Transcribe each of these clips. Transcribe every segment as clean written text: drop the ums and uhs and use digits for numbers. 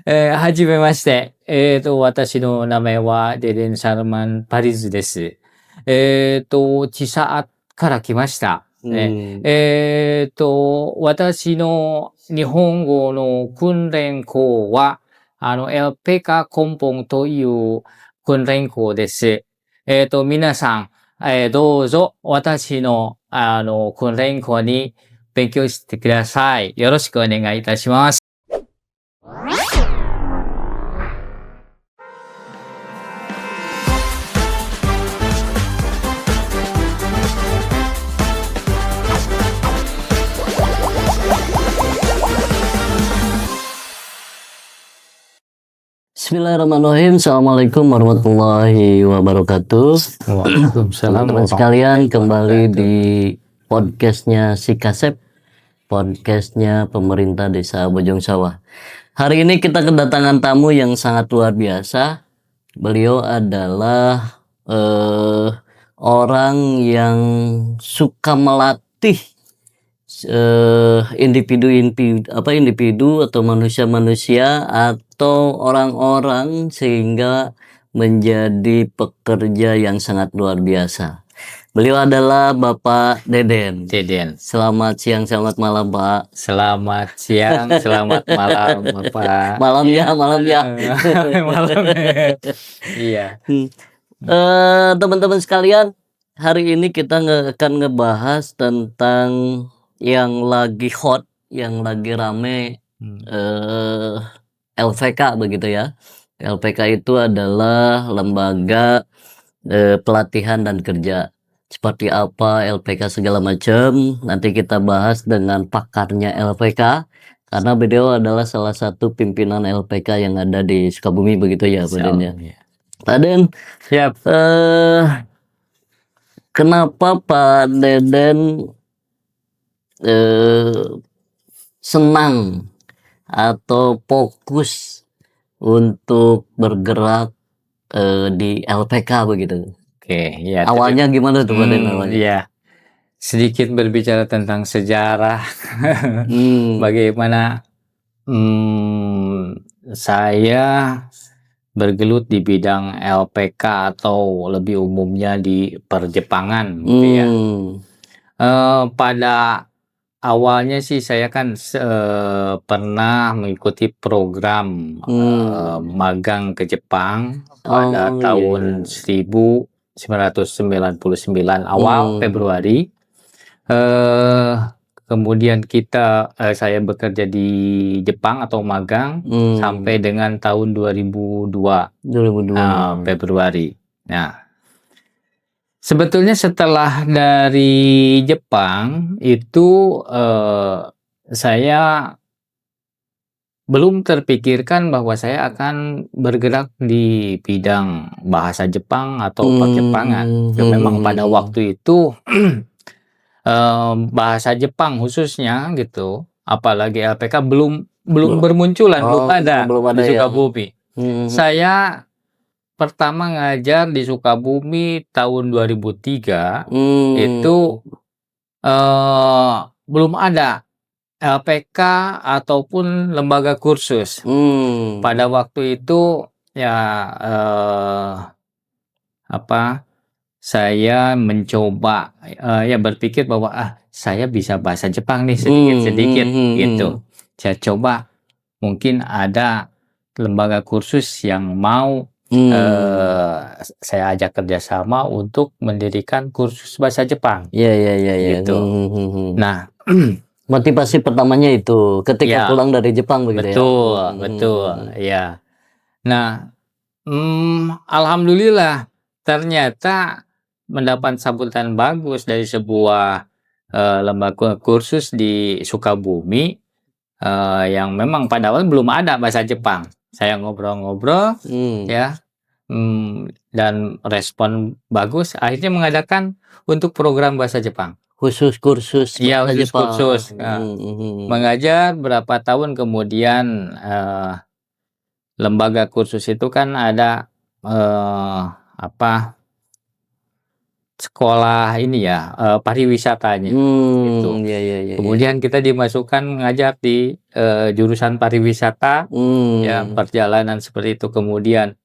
はじめまして。私の名前はデレン・サルマン・パリズです。チサアから来ました。私の日本語の訓練校は、エルペカ根本という訓練校です。皆さん、どうぞ私の、訓練校に勉強してください。よろしくお願いいたします。Bismillahirrahmanirrahim. Assalamualaikum warahmatullahi wabarakatuh. Waalaikumsalam. Teman-teman sekalian, kembali di podcastnya Si Kasep, podcastnya pemerintah desa Bojong Sawah. Hari ini kita kedatangan tamu yang sangat luar biasa. Beliau adalah orang yang suka melatih individu atau manusia-manusia atau orang-orang sehingga menjadi pekerja yang sangat luar biasa. Beliau adalah Bapak Deden. Selamat siang, selamat malam, Pak. Selamat siang, selamat malam, Bapak. Malam ya. Malam. Iya. Teman-teman sekalian, hari ini kita akan ngebahas tentang yang lagi hot, yang lagi rame, LPK begitu ya. LPK itu adalah lembaga pelatihan dan kerja. Seperti apa LPK segala macam, nanti kita bahas dengan pakarnya LPK, karena beliau adalah salah satu pimpinan LPK yang ada di Sukabumi begitu ya, Pak Den ya. Pak Den, Siap. Kenapa Pak Deden senang atau fokus untuk bergerak di LPK begitu? Oke, ya. Awalnya gimana tuh Pak Den awalnya? Iya. Sedikit berbicara tentang sejarah. Bagaimana saya bergelut di bidang LPK atau lebih umumnya di perjepangan gitu ya. Pada awalnya sih saya kan pernah mengikuti program magang ke Jepang pada tahun 1999 awal Februari. Kemudian saya bekerja di Jepang atau magang sampai dengan tahun 2002 Februari. Nah, sebetulnya setelah dari Jepang itu saya belum terpikirkan bahwa saya akan bergerak di bidang bahasa Jepang atau perjepangan. Memang pada waktu itu bahasa Jepang khususnya gitu, apalagi LPK belum bermunculan, belum ada di Sukabumi. Saya pertama ngajar di Sukabumi tahun 2003, itu belum ada LPK ataupun lembaga kursus. Pada waktu itu ya saya mencoba berpikir bahwa saya bisa bahasa Jepang nih sedikit-sedikit gitu. Saya coba mungkin ada lembaga kursus yang mau saya ajak kerjasama untuk mendirikan kursus bahasa Jepang. Gitu. Nah, motivasi pertamanya itu ketika pulang dari Jepang begitu betul, ya. Nah, alhamdulillah ternyata mendapat sambutan bagus dari sebuah lembaga kursus di Sukabumi yang memang pada awal belum ada bahasa Jepang. Saya ngobrol-ngobrol ya, dan respon bagus. Akhirnya mengadakan untuk program bahasa Jepang. Khusus kursus bahasa Jepang. Kursus. Mengajar berapa tahun kemudian lembaga kursus itu kan ada sekolah ini ya, pariwisatanya, gitu. Ya ya ya ya. Kemudian kita dimasukkan ngajar di, jurusan pariwisata, ya perjalanan seperti itu. Kemudian,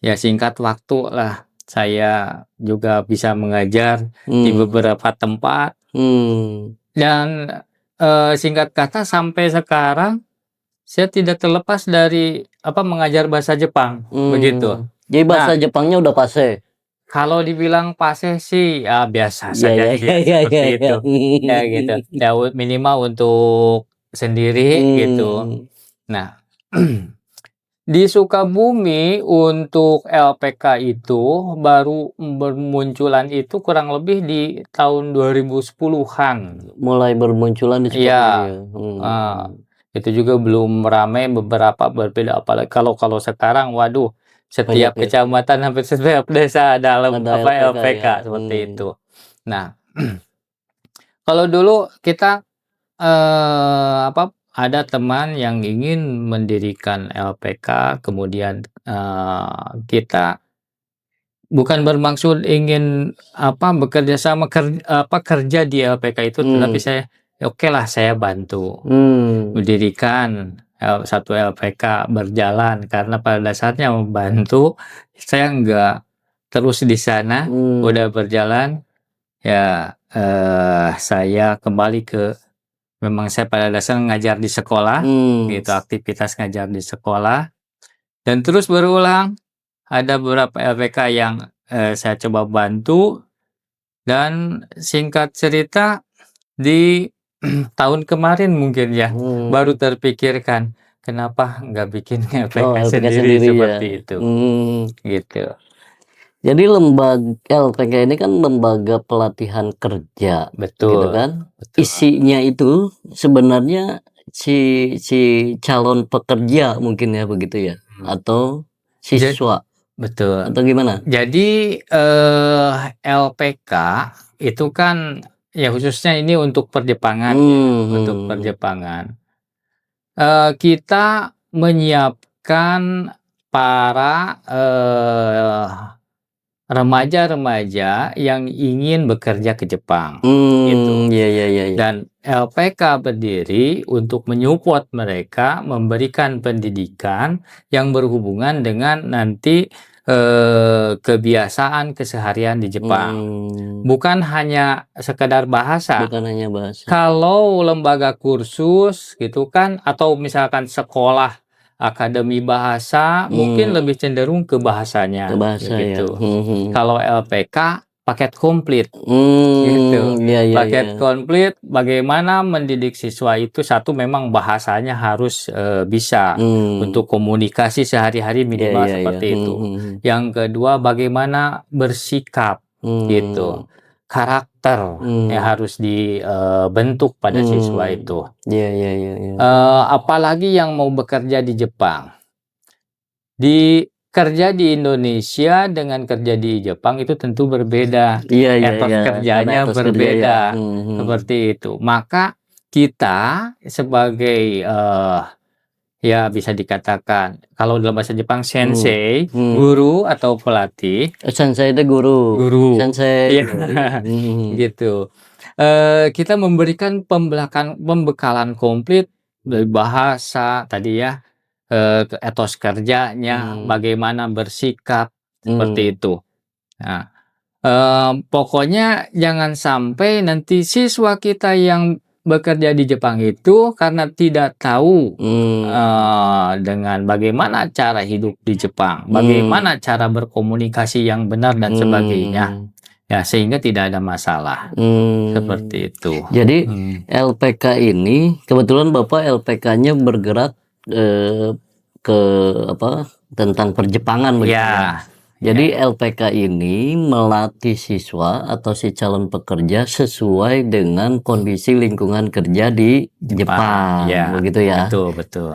ya singkat waktu lah saya juga bisa mengajar di beberapa tempat dan, singkat kata sampai sekarang saya tidak terlepas dari, mengajar bahasa Jepang, begitu. Jadi bahasa Nah, Jepangnya udah fase? kalau dibilang fase sih, ya biasa Ya saja ya sih ya ya, ya ya seperti ya. itu. Ya gitu, ya minimal untuk sendiri gitu. Nah, di Sukabumi untuk LPK itu baru bermunculan itu kurang lebih di tahun 2010-an. Mulai bermunculan di Sukabumi Iya, ya? eee, itu juga belum ramai, beberapa berbeda, apalagi kalau sekarang waduh, Banyak setiap ya? kecamatan hampir setiap desa ada Ada LPK LPK ya? seperti itu. Nah, kalau dulu kita, ada teman yang ingin mendirikan LPK, kemudian, kita bukan bermaksud ingin, bekerja sama kerja di LPK itu, tetapi saya, okelah saya bantu mendirikan satu LPK berjalan, karena pada dasarnya membantu, saya nggak terus di sana, udah berjalan, ya, saya kembali ke memang saya pada dasarnya ngajar di sekolah, gitu, aktivitas ngajar di sekolah, dan terus berulang. Ada beberapa LPK yang, saya coba bantu dan singkat cerita di tahun kemarin mungkin ya, baru terpikirkan, kenapa nggak bikin Oh, LPK LPK sendiri sendiri ya? seperti itu, gitu. Jadi LPK ini kan lembaga pelatihan kerja, gitu Betul, kan? betul, Isinya itu sebenarnya si calon pekerja mungkin ya, begitu ya? Atau ja siswa, betul. atau gimana? Jadi, LPK itu kan ya khususnya ini untuk perjepangan ya, untuk perjepangan. Kita menyiapkan para, remaja-remaja yang ingin bekerja ke Jepang, gitu. Ya ya ya ya. Dan LPK berdiri untuk menyupport mereka, memberikan pendidikan yang berhubungan dengan nanti, kebiasaan keseharian di Jepang. Bukan hanya sekedar bahasa. Bukan hanya bahasa. Kalau lembaga kursus gitu kan, atau misalkan sekolah akademi bahasa, mungkin lebih cenderung ke Ke bahasanya, bahasa ya? begitu. Kalau LPK paket komplit, gitu. Ya ya ya. Paket komplit bagaimana mendidik siswa itu, satu memang bahasanya harus, bisa untuk komunikasi sehari-hari Ya minimal ya ya. seperti itu. Yang kedua bagaimana bersikap, gitu. Karakter yang harus dibentuk pada siswa itu. Ya ya ya ya. Apalagi yang mau bekerja di Jepang. Kerja di Indonesia dengan kerja di Jepang itu tentu berbeda. Iya iya Etos iya, karena kerjanya etos kerja ya. berbeda, seperti itu. Maka kita sebagai, ya bisa dikatakan kalau dalam bahasa Jepang sensei, guru atau pelatih. Sensei itu guru. Guru, Sensei. iya, gitu. Kita memberikan pembekalan komplit dari bahasa tadi ya, etos kerjanya, bagaimana bersikap, seperti itu. Nah, pokoknya jangan sampai nanti siswa kita yang bekerja di Jepang itu karena tidak tahu, dengan bagaimana cara hidup di Jepang, bagaimana cara berkomunikasi yang benar dan sebagainya, ya sehingga tidak ada masalah, seperti itu. Jadi LPK ini kebetulan Bapak LPK-nya bergerak ke tentang perjepangan begitu ya. Jadi LPK ini melatih siswa atau si calon pekerja sesuai dengan kondisi lingkungan kerja di Jepang, begitu ya. Betul betul.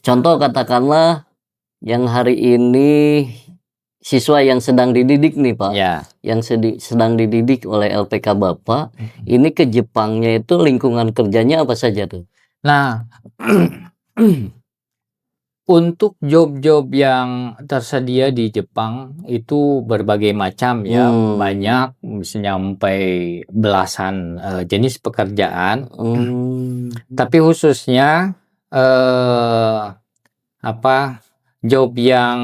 Contoh katakanlah yang hari ini siswa yang sedang dididik nih Pak, yang sedang dididik oleh LPK Bapak, ini ke Jepangnya itu lingkungan kerjanya apa saja tuh? Nah, untuk job-job yang tersedia di Jepang itu berbagai macam ya, banyak bisa nyampai belasan jenis pekerjaan. Tapi khususnya job yang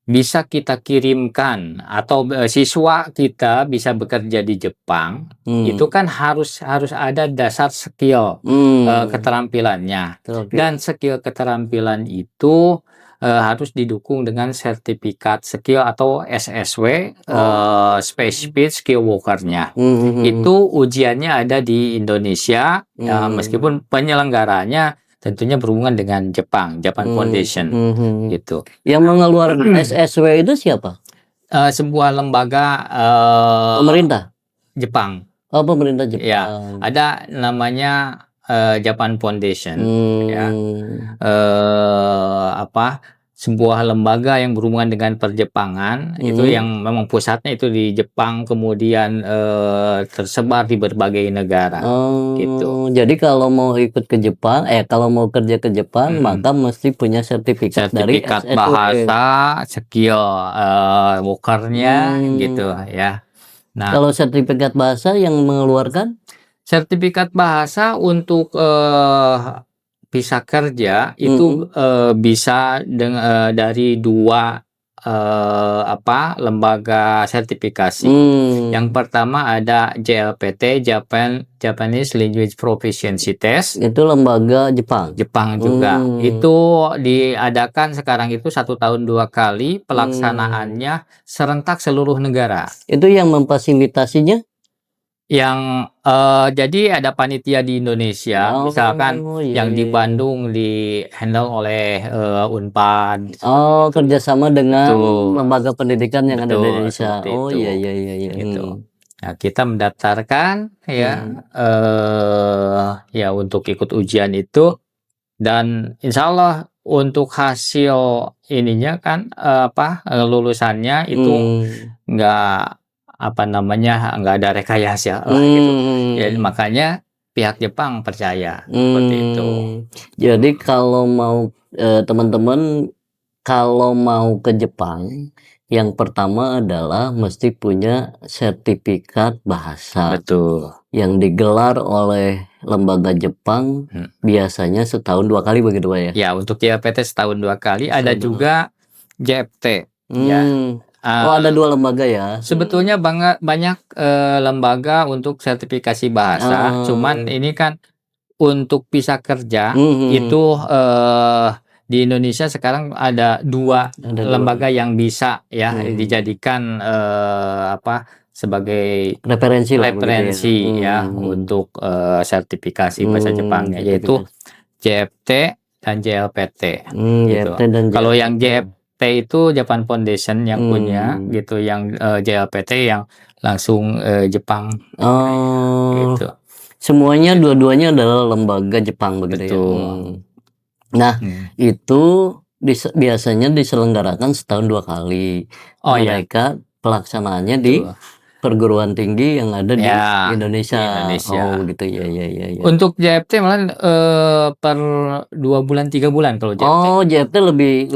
bisa kita kirimkan atau siswa kita bisa bekerja di Jepang, itu kan harus ada dasar skill keterampilannya. Dan skill keterampilan itu harus didukung dengan sertifikat skill atau SSW, Specific Skill Worker-nya. Itu ujiannya ada di Indonesia, meskipun penyelenggaranya tentunya berhubungan dengan Japan Foundation, gitu. Yang mengeluarkan SSW itu siapa? Sebuah lembaga Pemerintah Jepang. Oh, pemerintah Jepang. Ya, ada namanya Japan Foundation. Ya, sebuah lembaga yang berhubungan dengan perjepangan, itu yang memang pusatnya itu di Jepang, kemudian tersebar di berbagai negara. Gitu. Jadi kalau mau ikut ke Jepang, kalau mau kerja ke Jepang, maka mesti punya sertifikat dari SSW. Bahasa, skill worker-nya, gitu ya. Nah, kalau sertifikat bahasa yang mengeluarkan? Sertifikat bahasa untuk bisa kerja itu bisa dari dua lembaga sertifikasi. Yang pertama ada JLPT, Japanese Language Proficiency Test. Itu lembaga Jepang. Jepang juga. Itu diadakan sekarang itu 1 tahun 2 kali, pelaksanaannya serentak seluruh negara. Itu yang memfasilitasinya? Yang jadi ada panitia di Indonesia, misalkan yang di Bandung di handle oleh Unpad. Kerjasama dengan lembaga pendidikan yang ada di Indonesia. Iya. Gitu. Nah, kita mendaftarkan ya untuk ikut ujian itu, dan insya Allah untuk hasil ininya kan lulusannya itu nggak nggak ada rekayasa lah gitu. Jadi makanya pihak Jepang percaya seperti itu. Jadi kalau mau teman-teman kalau mau ke Jepang, yang pertama adalah mesti punya sertifikat bahasa. Betul. Yang digelar oleh lembaga Jepang biasanya setahun 2 kali begitu Pak ya? Ya, untuk JLPT setahun 2 kali, ada juga JFT. Ya. Ada 2 lembaga ya? Sebetulnya banyak lembaga untuk sertifikasi bahasa, cuman ini kan untuk bisa kerja itu di Indonesia sekarang ada 2 lembaga yang bisa ya dijadikan sebagai referensi ya untuk sertifikasi bahasa Jepangnya, yaitu JFT dan JLPT. Gitu. Kalau yang JFT itu Japan Foundation yang punya gitu, yang JLPT yang langsung Jepang. Gitu. Semuanya dua-duanya adalah lembaga Jepang begitu ya. Nah, itu biasanya diselenggarakan setahun 2 kali. Mereka pelaksanaannya di perguruan tinggi yang ada di Indonesia. Oh gitu ya. Untuk JFT malah per 2 bulan 3 bulan kalau JFT. Oh, JFT lebih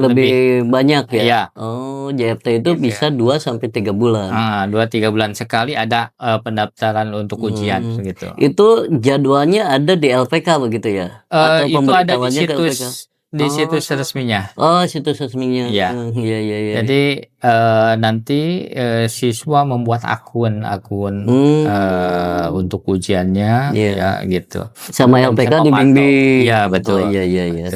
banyak ya. Iya. Oh, JFT itu bisa 2 sampai 3 bulan. 2-3 bulan sekali ada pendaftaran untuk ujian gitu. Itu jadwalnya ada di LPK begitu ya? Atau Itu ada di situs resminya. Oh, situs resminya. Iya. Jadi nanti siswa membuat akun untuk ujiannya ya gitu. Sama LPK dibimbing. Iya, betul. Iya.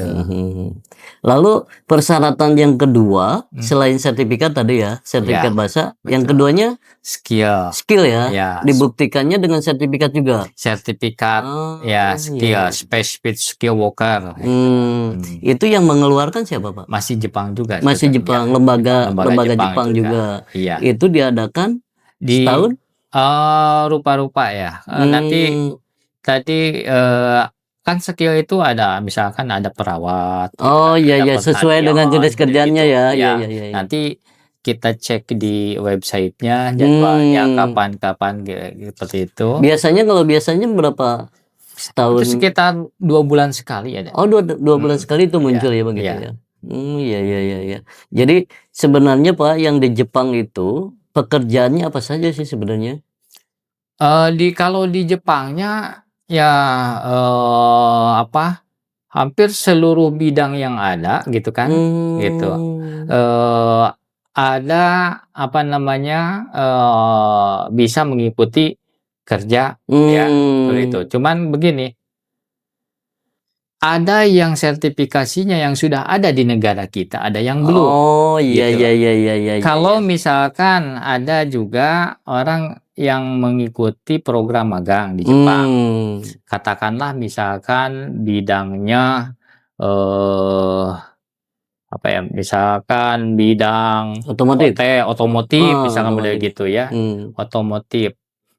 Lalu persyaratan yang kedua selain sertifikat tadi ya, sertifikat bahasa, yang keduanya skill ya. Dibuktikannya dengan sertifikat juga. Sertifikat skill, Specific Skill Worker. Itu yang mengeluarkan siapa Pak? Masih Jepang juga. Masih Jepang, lembaga Jepang juga. Iya. Itu diadakan di setahun? Rupa-rupa ya. Nanti tadi kan skill itu ada, misalkan ada perawat. Oh iya, sesuai dengan jenis kerjanya ya. Iya. Nanti kita cek di websitenya jadwalnya kapan seperti itu. Biasanya berapa setahun? Itu sekitar 2 bulan sekali ada. Oh 2 bulan sekali itu muncul ya begitu ya. Iya, iya, iya, iya. Jadi sebenarnya Pak, yang di Jepang itu pekerjaannya apa saja sih sebenarnya? Kalau di Jepangnya ya, hampir seluruh bidang yang ada gitu kan, gitu. Mmm, Eee, ada bisa mengikuti kerja ya, seperti itu. mmm. Cuman begini, ada yang sertifikasinya yang sudah ada di negara kita, ada yang belum, Oh, iya, gitu. iya, iya, iya, iya, iya, iya. Kalau misalkan ada juga orang yang mengikuti program magang di Jepang, Mmm, katakanlah misalkan bidangnya, eee, misalkan bidang otomotif? otomotif, Oh, misalkan model otomotif. gitu ya, Mmm, otomotif.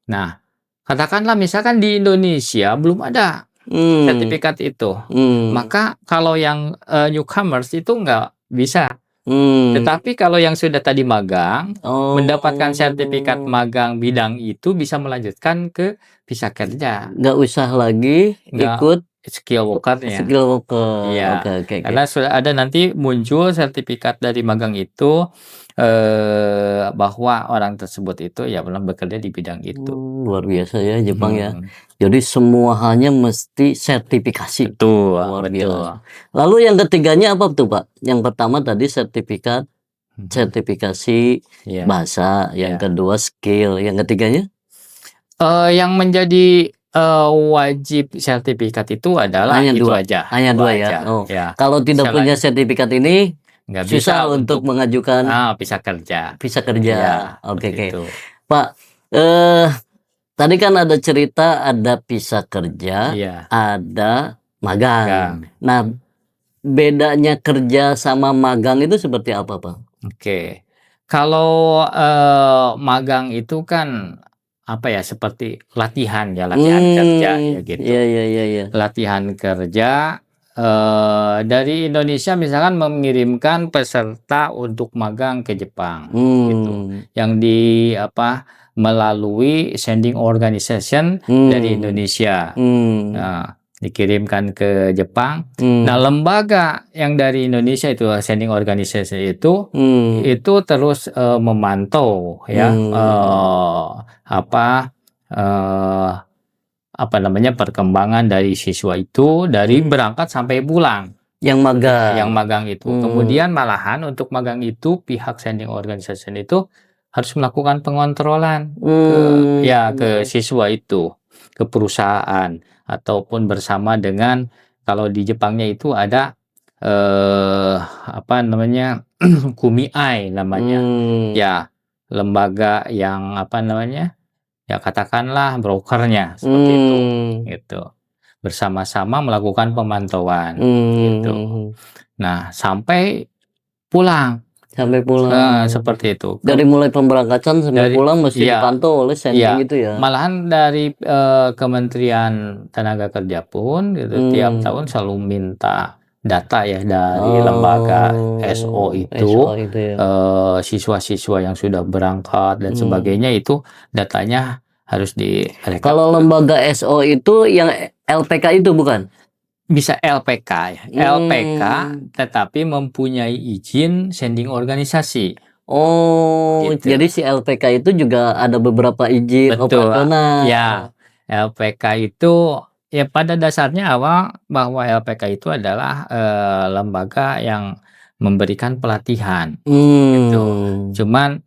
Nah, katakanlah misalkan di Indonesia belum ada mmm, sertifikat itu, mmm, maka kalau yang, newcomers itu nggak bisa. mmm. Tetapi kalau yang sudah tadi magang, mendapatkan sertifikat Oh, magang bidang itu bisa melanjutkan ke visa kerja, nggak usah lagi nggak ikut skill worker-nya. skill worker. Oke, Iya, oke, oke. karena sudah ada nanti muncul sertifikat dari magang itu, bahwa orang tersebut itu ya pernah bekerja di bidang itu. Luar biasa ya Jepang ya. Mhm, Jadi semua halnya mesti sertifikasi. betul Luar biasa. betul. Lalu yang ketiganya apa tuh, Pak? Yang pertama tadi sertifikat, Mhm, sertifikasi iya bahasa, yang iya. kedua skill, yang ketiganya? Yang menjadi, wajib sertifikat itu adalah Hanya itu dua, aja, hanya 2 2 ya? aja, Oh, ya. kalau tidak punya Selain sertifikat ini nggak bisa susah untuk untuk mengajukan visa kerja. visa kerja. Iya, Oke, seperti oke. itu. Pak, eh tadi kan ada cerita ada visa kerja, Iya, ada magang. magang. Nah, bedanya kerja sama magang itu seperti apa, Pak? Oke. Kalau, magang itu kan, seperti latihan ya, latihan kerja ya Iya, gitu. iya, iya, iya. Latihan kerja, dari Indonesia misalkan mengirimkan peserta untuk magang ke Jepang, gitu. Mmm, Yang melalui sending organization dari mmm, Indonesia. mmm, Nah, dikirimkan ke Jepang. Nah, mmm, lembaga yang dari Indonesia itu, sending organization mmm, itu terus, memantau ya, mmm, apa, eee perkembangan dari siswa itu dari mmm, berangkat sampai pulang, yang yang magang. magang itu. Mmm, Kemudian malahan untuk magang itu pihak sending organization itu harus melakukan pengontrolan ke mmm, siswa itu, ke perusahaan ataupun bersama dengan kalau di Jepangnya itu ada, eee, kumiai namanya. mmm, Ya, lembaga yang ya katakanlah brokernya, seperti itu, mmm, gitu. Bersama-sama melakukan pemantauan, gitu. mmm, Nah, sampai pulang, sampai pulang. seperti itu. Dari mulai pemberangkatan sampai Dari pulang mesti iya dipantau oleh sending iya, itu ya? malahan dari, Kementerian Tenaga Kerja pun gitu, tiap tahun Mmm. selalu minta data ya dari lembaga SO Oh, SO itu, itu ya? siswa-siswa yang sudah berangkat dan Mmm. sebagainya itu datanya harus direkap. Kalau lembaga SO itu yang LPK itu bukan? Bisa LPK ya, LPK Mmm. tetapi mempunyai izin sending organisasi, Oh, gitu. jadi si LPK itu juga ada beberapa izin Betul, operasional. ya. LPK itu ya pada dasarnya awal bahwa LPK itu adalah, lembaga yang memberikan pelatihan, gitu. Mmm. Cuman,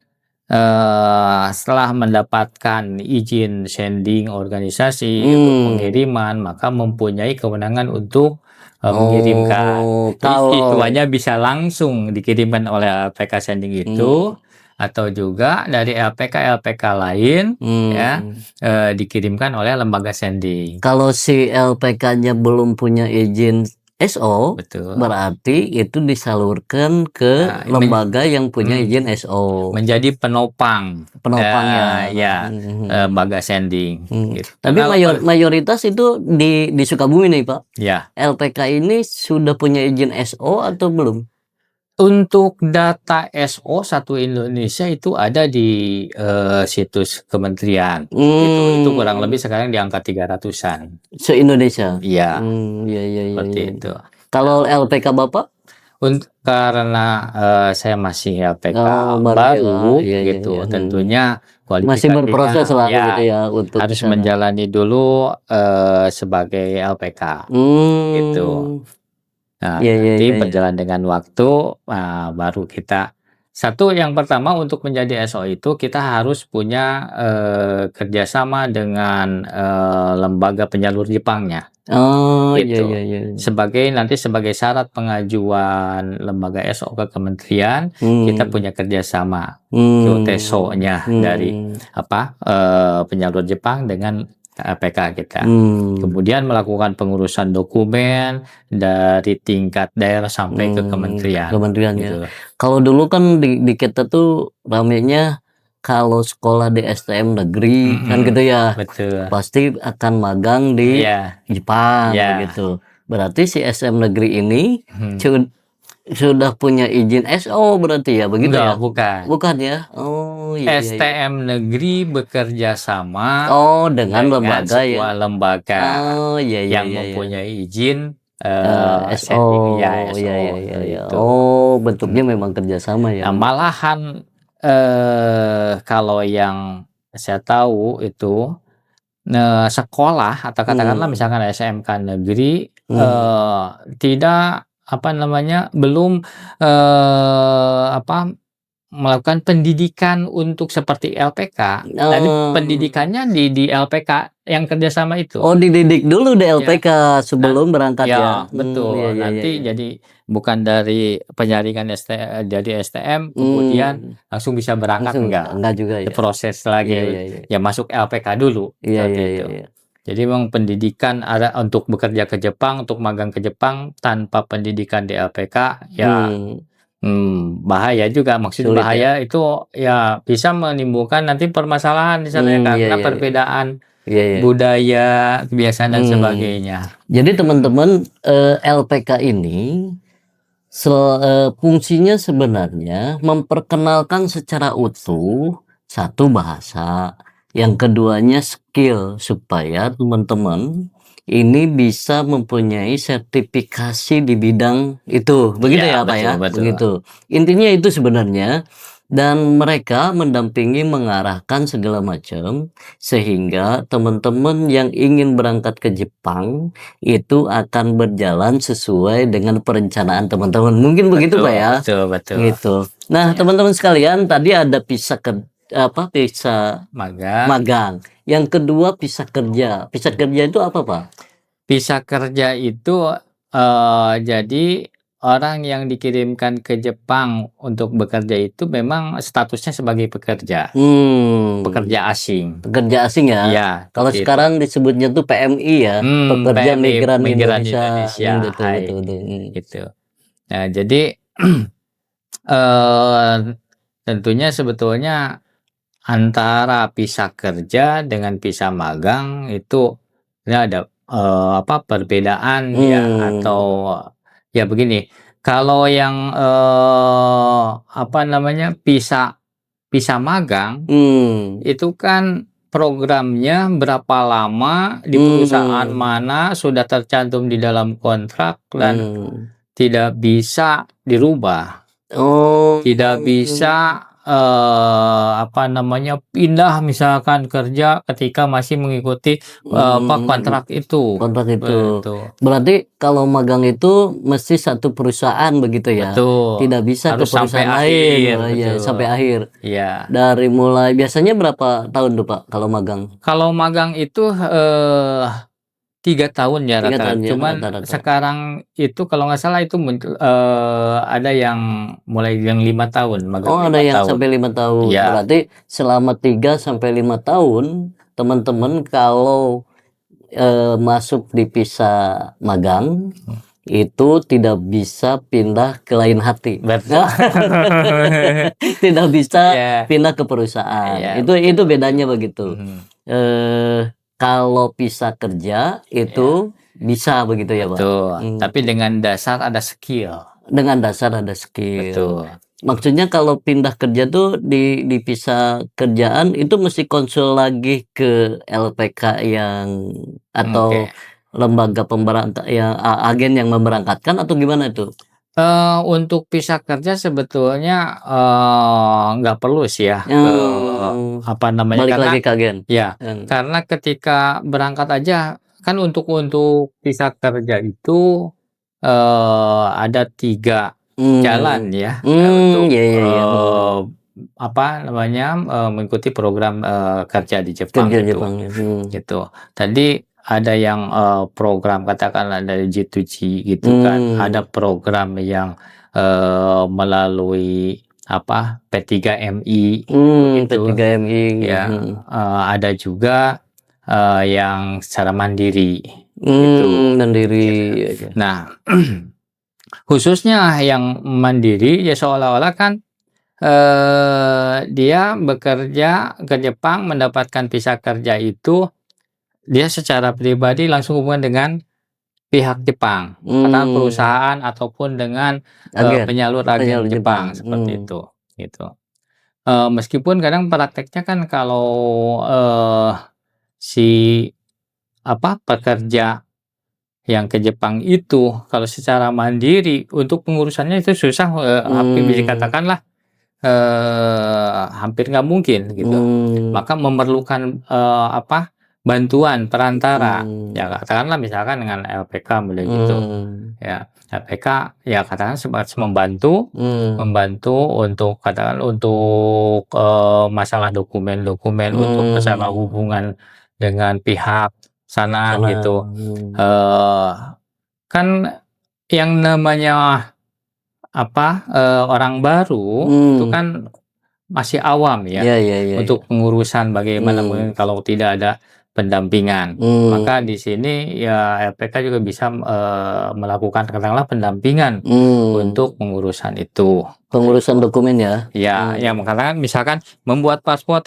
setelah mendapatkan izin sending organisasi untuk Mmm. pengiriman, maka mempunyai kewenangan untuk, mengirimkan. Oh, Jadi kalau siswanya bisa langsung dikirimkan oleh LPK sending itu, mmm, atau juga dari LPK-LPK lain ya, mmm. dikirimkan oleh lembaga sending. Kalau si LPK-nya belum punya izin SO, Betul. berarti itu disalurkan ke Nah, lembaga yang punya mmm, izin SO, menjadi penopang, penopang ya. ya, Mhm, mhm, lembaga sending mhm. gitu. Tapi Karena mayoritas itu di Sukabumi nih, Pak. ya. LPK ini sudah punya izin SO atau belum? Untuk data SO satu Indonesia itu ada di, situs kementerian, gitu. Itu kurang lebih Mmm, sekarang di angka 300-an. se-Indonesia? Iya, Iya, iya, iya, seperti iya. itu. Kalau LPK Bapak? Karena saya masih LPK Oh, baru ya. baru Iya, iya, gitu, iya. tentunya Masih berproses kualifikasinya lah ya begitu ya untuk harus sana. menjalani dulu sebagai LPK gitu. Nah, Iya, iya, nanti iya, iya. berjalan dengan waktu, baru kita satu yang pertama untuk menjadi SO itu kita harus punya kerjasama dengan lembaga penyalur Jepangnya Oh, iya, gitu. iya, iya. Nanti sebagai syarat pengajuan lembaga SO ke kementerian, kita Hmm. punya kerjasama Hmm. TESO-nya dari penyalur Jepang dengan LPK kita. Kemudian melakukan pengurusan dokumen dari tingkat daerah sampai ke kementerian Kementerian ya. gitu. Kalau dulu kan di kita tuh ramenya kalau sekolah di STM negeri kan gitu ya, Betul. pasti akan magang di Iya, Jepang iya. begitu. Berarti si SM negeri ini Mhm. sudah punya izin SO berarti ya, begitu Enggak, ya? bukan. Bukan ya? Oh, iya, iya, iya. STM negeri bekerja sama Oh, dengan dengan lembaga ya. sebuah lembaga Oh, iya, iya, yang iya, iya. mempunyai izin SO, ya iya, iya, SO iya, iya. gitu. Oh, bentuknya memang kerjasama ya. Nah, malahan kalau yang saya tahu itu sekolah atau katakanlah misalkan SMK negeri tidak apa namanya belum melakukan pendidikan untuk seperti LPK. Jadi Oh. pendidikannya di LPK yang kerjasama itu. Oh, dididik dulu di Ya. LPK sebelum berangkat ya. Ya, betul. Iya, iya, iya, Nanti iya. jadi bukan dari penyaringan dari STM kemudian langsung bisa berangkat, Langsung enggak. enggak juga ya. Proses lagi Iya, iya, iya. ya masuk LPK dulu Iya, seperti iya, itu. iya, iya. Jadi memang pendidikan ada untuk bekerja ke Jepang, untuk magang ke Jepang tanpa pendidikan di LPK ya bahaya juga. Maksud Sulit ya. bahaya itu ya bisa menimbulkan nanti permasalahan di sana ya Iya, karena iya, iya. perbedaan Iya, iya. budaya, kebiasaan dan sebagainya. Jadi teman-teman LPK ini fungsinya sebenarnya memperkenalkan secara utuh satu bahasa, yang keduanya skill supaya teman-teman ini bisa mempunyai sertifikasi di bidang itu, begitu Iya, ya Pak ya? betul. Begitu. Intinya itu sebenarnya, dan mereka mendampingi mengarahkan segala macam sehingga teman-teman yang ingin berangkat ke Jepang itu akan berjalan sesuai dengan perencanaan teman-teman. Mungkin begitu Pak ya? Betul. Gitu. Nah, teman-teman sekalian, tadi ada pisah magang. Yang kedua pisah kerja. Pisah kerja itu apa Pak? Pisah kerja itu jadi orang yang dikirimkan ke Jepang untuk bekerja itu memang statusnya sebagai pekerja. Pekerja asing. Pekerja asing ya. Iya, Kalau gitu. sekarang disebutnya tuh PMI ya, pekerja PMI, migran Indonesia. Hai, Betul. gitu. Nah, jadi tentunya sebetulnya antara pisah kerja dengan pisah magang itu ya ada perbedaan ya atau ya begini. Kalau yang pisah magang itu kan programnya berapa lama di perusahaan mana sudah tercantum di dalam kontrak dan tidak bisa dirubah. Tidak bisa pindah misalkan kerja ketika masih mengikuti kontrak itu. Kontrak itu. Betul. Berarti kalau magang itu mesti satu perusahaan begitu ya. Betul. Tidak bisa Harus ke perusahaan sampai lain. akhir, Oh, iya, betul. sampai akhir. Iya. Dari mulai biasanya berapa tahun tuh Pak kalau magang? Kalau magang itu 3 tahun ya 3 rata-rata. tahun ya Cuman rata-rata. sekarang itu kalau nggak salah itu ada yang mulai yang 5 tahun, magang Oh, 5 ada yang tahun. sampai 5 tahun. Iya. Berarti selama 3 sampai 5 tahun teman-teman kalau masuk di pisah magang itu tidak bisa pindah ke lain hati. Betul. Tidak bisa Iya. pindah ke perusahaan. Iya, Itu bedanya begitu. Mhm. Kalau pisah kerja itu bisa begitu ya Pak? Betul. Tapi dengan dasar ada skill. Dengan dasar ada skill. Betul. Maksudnya kalau pindah kerja tuh di pisah kerjaan itu mesti konsul lagi ke LPK yang atau Oke. lembaga pemberangkat yang agen yang memberangkatkan atau gimana itu? Untuk visa kerja sebetulnya, nggak perlu sih ya, Oh, apa namanya, balik karena lagi ke agen. ya, karena ketika berangkat aja kan untuk visa kerja itu, ada 3 jalan ya, untuk, Ya ya ya, apa namanya, mengikuti program, kerja di Jepang kerja itu, Jepang ya, gitu. Tadi ada yang, program katakanlah dari G2G gitu kan, ada program yang, melalui apa, P3MI begitu, P3MI ya, ya, ada juga, yang secara mandiri gitu. mandiri Gitu. ya. Nah, khususnya yang mandiri ya seolah-olah kan, dia bekerja ke Jepang mendapatkan visa kerja itu, dia secara pribadi langsung hubungan dengan pihak Jepang, katakan perusahaan ataupun dengan, Agen, penyalur agen penyalur Jepang, Jepang seperti itu, gitu. Meskipun kadang prakteknya kan kalau, si apa, pekerja yang ke Jepang itu kalau secara mandiri untuk pengurusannya itu susah, hampir bisa dikatakanlah, hampir nggak mungkin gitu. Maka memerlukan, apa, bantuan perantara, ya katakanlah misalkan dengan LPK begitu, ya. LPK ya katakan sebatas membantu membantu untuk katakan untuk, masalah dokumen-dokumen, untuk masalah hubungan dengan pihak sana sana, gitu. Kan yang namanya apa, orang baru itu kan masih awam ya, ya ya ya ya, untuk pengurusan bagaimana mungkin kalau tidak ada pendampingan. Maka di sini ya LPK juga bisa, melakukan katakanlah pendampingan untuk pengurusan itu. pengurusan dokumen ya, Ya, yang mengatakan misalkan membuat paspor,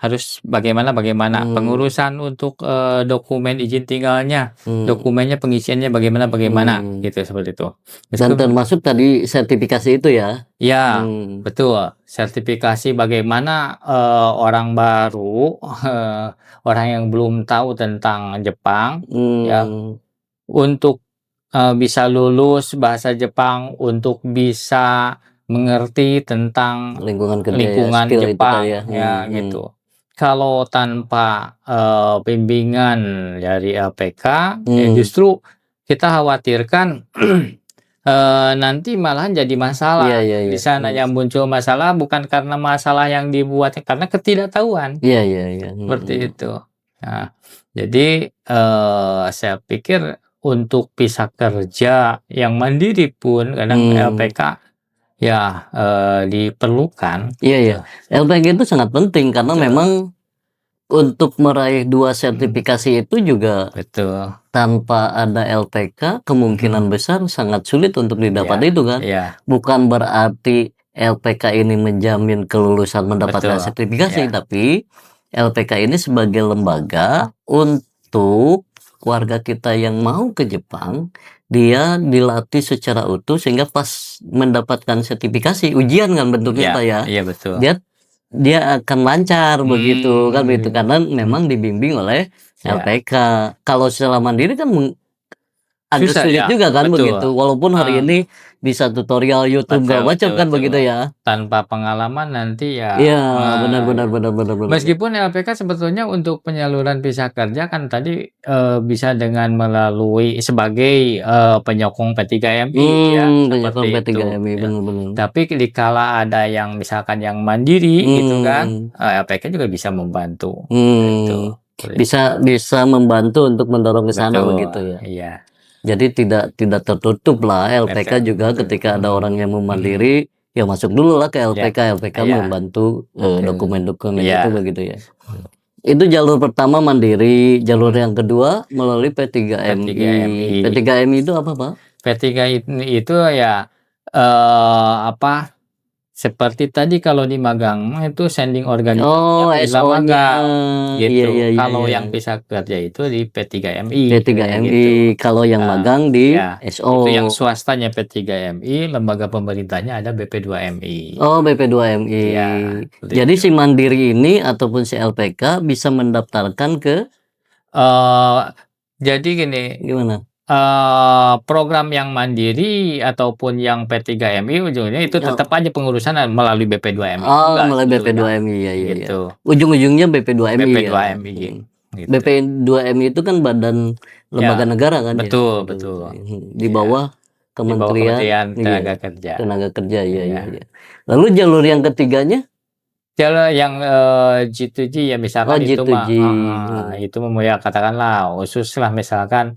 harus bagaimana pengurusan untuk, dokumen izin tinggalnya, dokumennya pengisiannya bagaimana gitu, seperti itu. dan Meskipun termasuk tadi sertifikasi itu ya, ya, betul, sertifikasi bagaimana, orang baru, orang yang belum tahu tentang Jepang, ya, untuk, bisa lulus bahasa Jepang, untuk bisa mengerti tentang lingkungan kerja ya, lingkungan skill itu tadi ya, Jepang, ya, gitu. Kalau tanpa, bimbingan dari LPK, ya justru kita khawatirkan, nanti malahan jadi masalah. iya iya Di iya, sana yang muncul masalah bukan karena masalah yang dibuatnya, karena ketidaktahuan, iya iya iya, seperti itu. Nah, jadi, saya pikir untuk visa kerja yang mandiri pun kadang LPK ya, diperlukan iya iya, gitu. LPG itu sangat penting karena Betul. memang untuk meraih 2 sertifikasi itu juga Betul. tanpa ada LPK kemungkinan besar sangat sulit untuk didapat Iya, itu kan. iya, Bukan berarti LPK ini menjamin kelulusan mendapatkan betul, sertifikasi, iya, tapi LPK ini sebagai lembaga untuk warga kita yang mau ke Jepang, dia dilatih secara utuh sehingga pas mendapatkan sertifikasi, ujian kan bentuknya iya, Pak ya, iya betul. dia dia akan lancar begitu kan begitu, karena Hmm. memang dibimbing oleh Iya. LPK. Kalau secara mandiri kan agak Susah sulit ya, juga kan betul, begitu, walaupun hari heeh, ini bisa tutorial YouTube betul, segala macam betul, kan betul. begitu ya. Tanpa pengalaman nanti ya, Iya, benar benar benar benar benar. meskipun LPK sebetulnya untuk penyaluran visa kerja kan tadi, bisa dengan melalui sebagai, penyokong P3MI ya, Penyokong seperti itu, P3MI, ya. benar benar. Tapi dikala ada yang misalkan yang mandiri gitu kan, LPK juga bisa membantu, gitu. Bisa bisa membantu untuk mendorong ke sana Betul, begitu ya. iya, Jadi tidak tertutup lah LPK betul, juga betul. ketika ada orang yang mau mandiri, ya masuk dulu lah ke Iya, LPK, LPK iya, membantu, betul. dokumen-dokumen Iya. itu begitu ya. Itu jalur pertama mandiri, jalur yang kedua melalui P3MI. P3MI. P3MI itu apa Pak? P3 itu ya, apa, seperti tadi kalau di magang itu sending organisasinya Oh, visa SO-nya. magang, Iya gitu. iya iya Kalau iya. yang visa kerja itu di P3MI, kayak gitu. P3MI, kalau yang Nah, magang di ya, SO. itu yang swastanya P3MI, lembaga pemerintahnya ada BP2MI. Oh, BP2MI. Iya, seperti Jadi itu. si mandiri ini ataupun si LPK bisa mendaftarkan ke Eee, jadi gini, gimana? program yang mandiri ataupun yang P3MI ujungnya itu Oh. tetap aja pengurusan melalui BP2MI Oh, juga mulai sebetulnya, BP2MI, iya, iya, iya. gitu. Ujung-ujungnya BP2MI ya. BP2MI, gitu. BP2MI itu kan badan lembaga Ya, negara kan ya? betul, betul. Di Iya, bawah di bawah Kementerian Kementerian Tenaga Kerja. Tenaga Kerja, iya, iya, Iya. iya. Lalu jalur yang ketiganya? Kalau yang G2G ya Oh, misalkan itu mah G2G. itu ya katakanlah khusus lah misalkan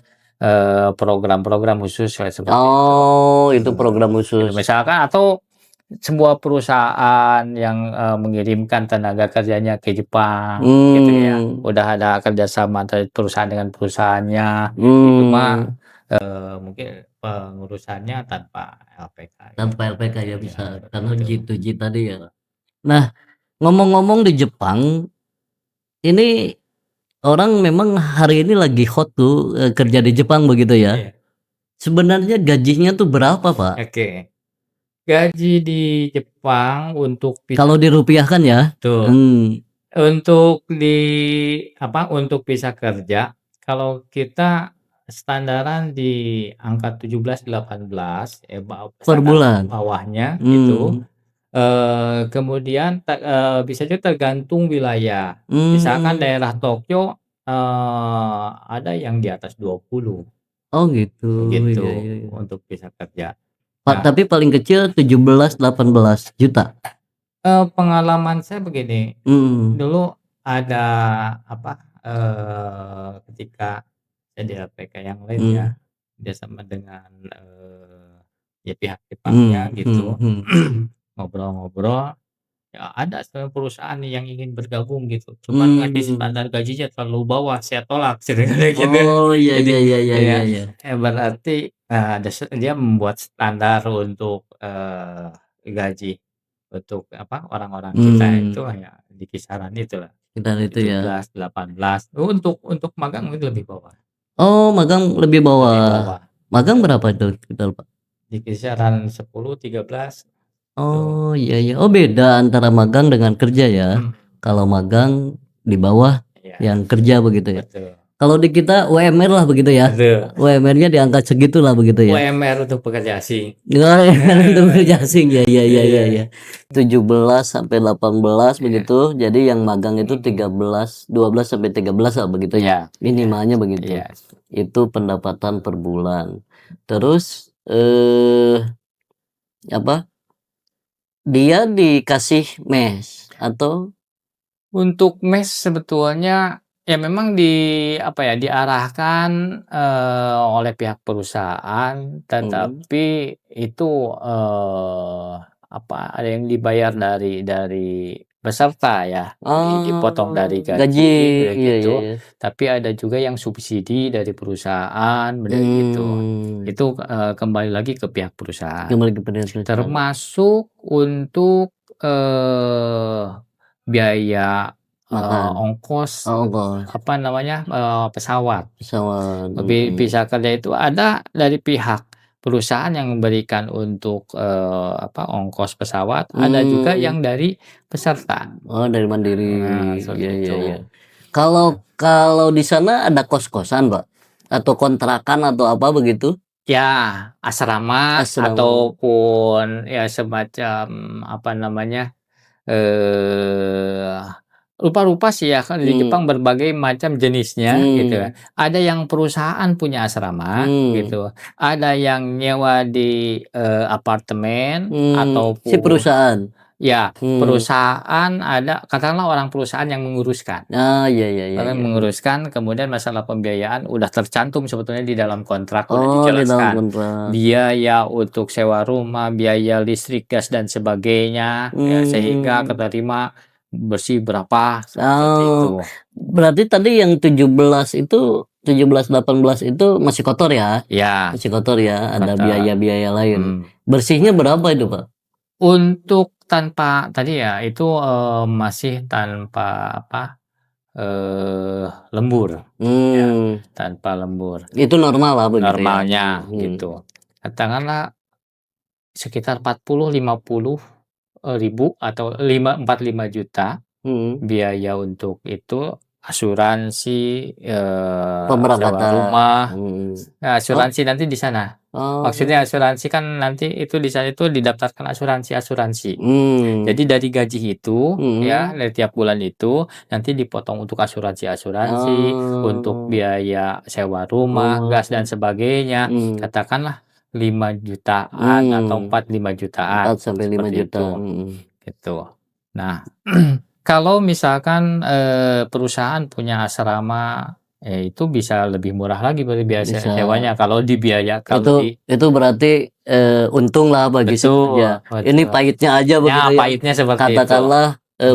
program-program khusus kayak seperti itu. Oh, itu program Gitu. khusus. Misalkan atau sebuah perusahaan yang mengirimkan tenaga kerjanya ke Jepang gitu ya. Udah ada kerjasama dari perusahaan dengan perusahaannya. Itu mah mungkin pengurusannya tanpa LPK. Tanpa LPK ya Ya, bisa betul. karena G2G tadi ya. Nah, ngomong-ngomong di Jepang, ini orang memang hari ini lagi hot tuh kerja di Jepang begitu ya. Iya. Sebenarnya gajinya tuh berapa, Pak? Oke. Gaji di Jepang untuk Kalau dirupiahkan ya? tuh untuk untuk bisa kerja kalau kita standaran di angka 17, 18 Per bulan? bawahnya itu. Kemudian bisa juga tergantung wilayah. Misalkan daerah Tokyo ada yang di atas 20 Oh gitu, gitu iya, iya, iya. untuk bisa kerja. Pak, Nah, tapi paling kecil 17-18 juta. pengalaman saya begini, Hmm. dulu ada ketika saya di LPK yang lain ya, kerjasama dengan ya pihak Jepangnya gitu, ngobrol-ngobrol. Ya ada perusahaan nih yang ingin bergabung gitu, cuman ngasih standar gajinya terlalu bawah, saya tolak sebenarnya gitu. Oh iya, Jadi iya, iya, iya, ya, iya, iya. berarti, dia membuat standar untuk, gaji untuk orang-orang kita itu ya di kisaran itulah, Sekitar itu ya. 17, 18 untuk magang mungkin lebih bawah. Oh, magang lebih Lebih bawah. bawah. Magang berapa itu kita, Pak? Di kisaran 10, 13 Oh iya, iya. Oh beda antara magang dengan kerja ya. Kalau magang di bawah Iya, yang kerja begitu ya. betul. Kalau di kita UMR lah begitu ya. Betul. UMR-nya di angka segitu lah begitu ya. UMR untuk pekerja asing. Untuk kerja asing ya, iya, iya, iya, iya. 17 sampai 18 begitu. Jadi yang magang itu 13, 12 sampai 13 lah begitu ya. Minimalnya begitu. Iya. Itu pendapatan per bulan. Terus dia dikasih mes atau Untuk mes sebetulnya ya memang diarahkan, oleh pihak perusahaan, tetapi itu, ada yang dibayar dari peserta ya, dipotong dari gaji, gaji iya, iya, gitu, iya. tapi ada juga yang subsidi dari perusahaan, bener gitu. Itu, kembali lagi ke pihak perusahaan. Kembali ke perusahaan. Termasuk untuk, biaya, Makan. ongkos, Ongkos. pesawat. Pesawat. Visa kerja itu ada dari pihak perusahaan yang memberikan untuk, ongkos pesawat, ada juga yang dari peserta. Oh, dari mandiri. Seperti Iya, iya, itu. iya. Kalau di sana ada kos-kosan, Pak? Atau kontrakan atau apa begitu? Ya, asrama Asrama. ataupun ya semacam rupa-rupa sih ya kan di Jepang berbagai macam jenisnya gitu ya. Ada yang perusahaan punya asrama gitu, ada yang nyewa di, apartemen Si ataupun perusahaan. ya perusahaan ada katakanlah orang perusahaan yang menguruskan. Ah, iya, iya, iya, iya. Menguruskan kemudian masalah pembiayaan udah tercantum sebetulnya di dalam kontrak, udah Oh, di dalam dijelaskan. kontrak. Biaya untuk sewa rumah, biaya listrik, gas dan sebagainya ya sehingga keterima bersih berapa seperti itu. Berarti tadi yang 17 itu 17, 18 itu masih kotor ya? Ya, Masih kotor ya, ada kotor. biaya-biaya lain. Bersihnya berapa itu, Pak? Untuk tanpa tadi ya itu, masih tanpa lembur. Ya, tanpa lembur. Itu normal lah begitu ya? Normalnya gitu. Katakanlah sekitar 40-50 ribu atau 45 juta biaya untuk itu asuransi, sewa Pemberangkatan. rumah. Nah, Oh, asuransi nanti di sana. Maksudnya asuransi kan nanti itu di sana itu didaftarkan asuransi. Jadi dari gaji itu ya, dari tiap bulan itu nanti dipotong untuk asuransi, untuk biaya sewa rumah, gas dan sebagainya. Katakanlah 5 jutaan atau 4-5 jutaan 4 sampai 5 seperti juta. itu. Gitu. Nah, kalau misalkan perusahaan punya asrama, itu bisa lebih murah lagi berarti biaya Bisa. sewanya kalau dibiayakan Itu berarti untung lah bagi si pekerja. betul, Ini betul. pahitnya aja Ya, begitu ya. pahitnya seperti itu. Katakanlah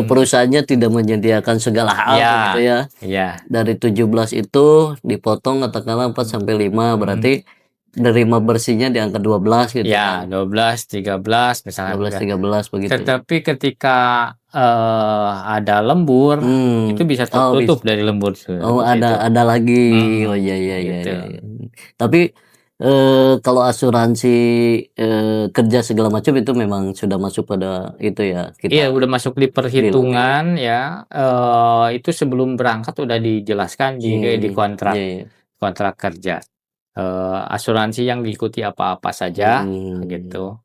perusahaannya tidak menyediakan segala hal Ya, gitu ya. iya. Dari 17 itu dipotong katakanlah 4 sampai 5 berarti nerima bersihnya di angka 12 gitu Ya, kan. 12, 13 misalkan. 12 13 begitu. Tetapi ketika ada lembur, itu bisa tertutup dari lembur. Oh, seperti itu. ada lagi. Oh iya iya iya. Gitu. iya. Tapi kalau asuransi kerja segala macam itu memang sudah masuk pada itu ya Iya, kita. udah masuk di perhitungan ya. Itu sebelum berangkat udah dijelaskan di kontrak Iya. kontrak kerja. Asuransi yang diikuti apa-apa saja, gitu.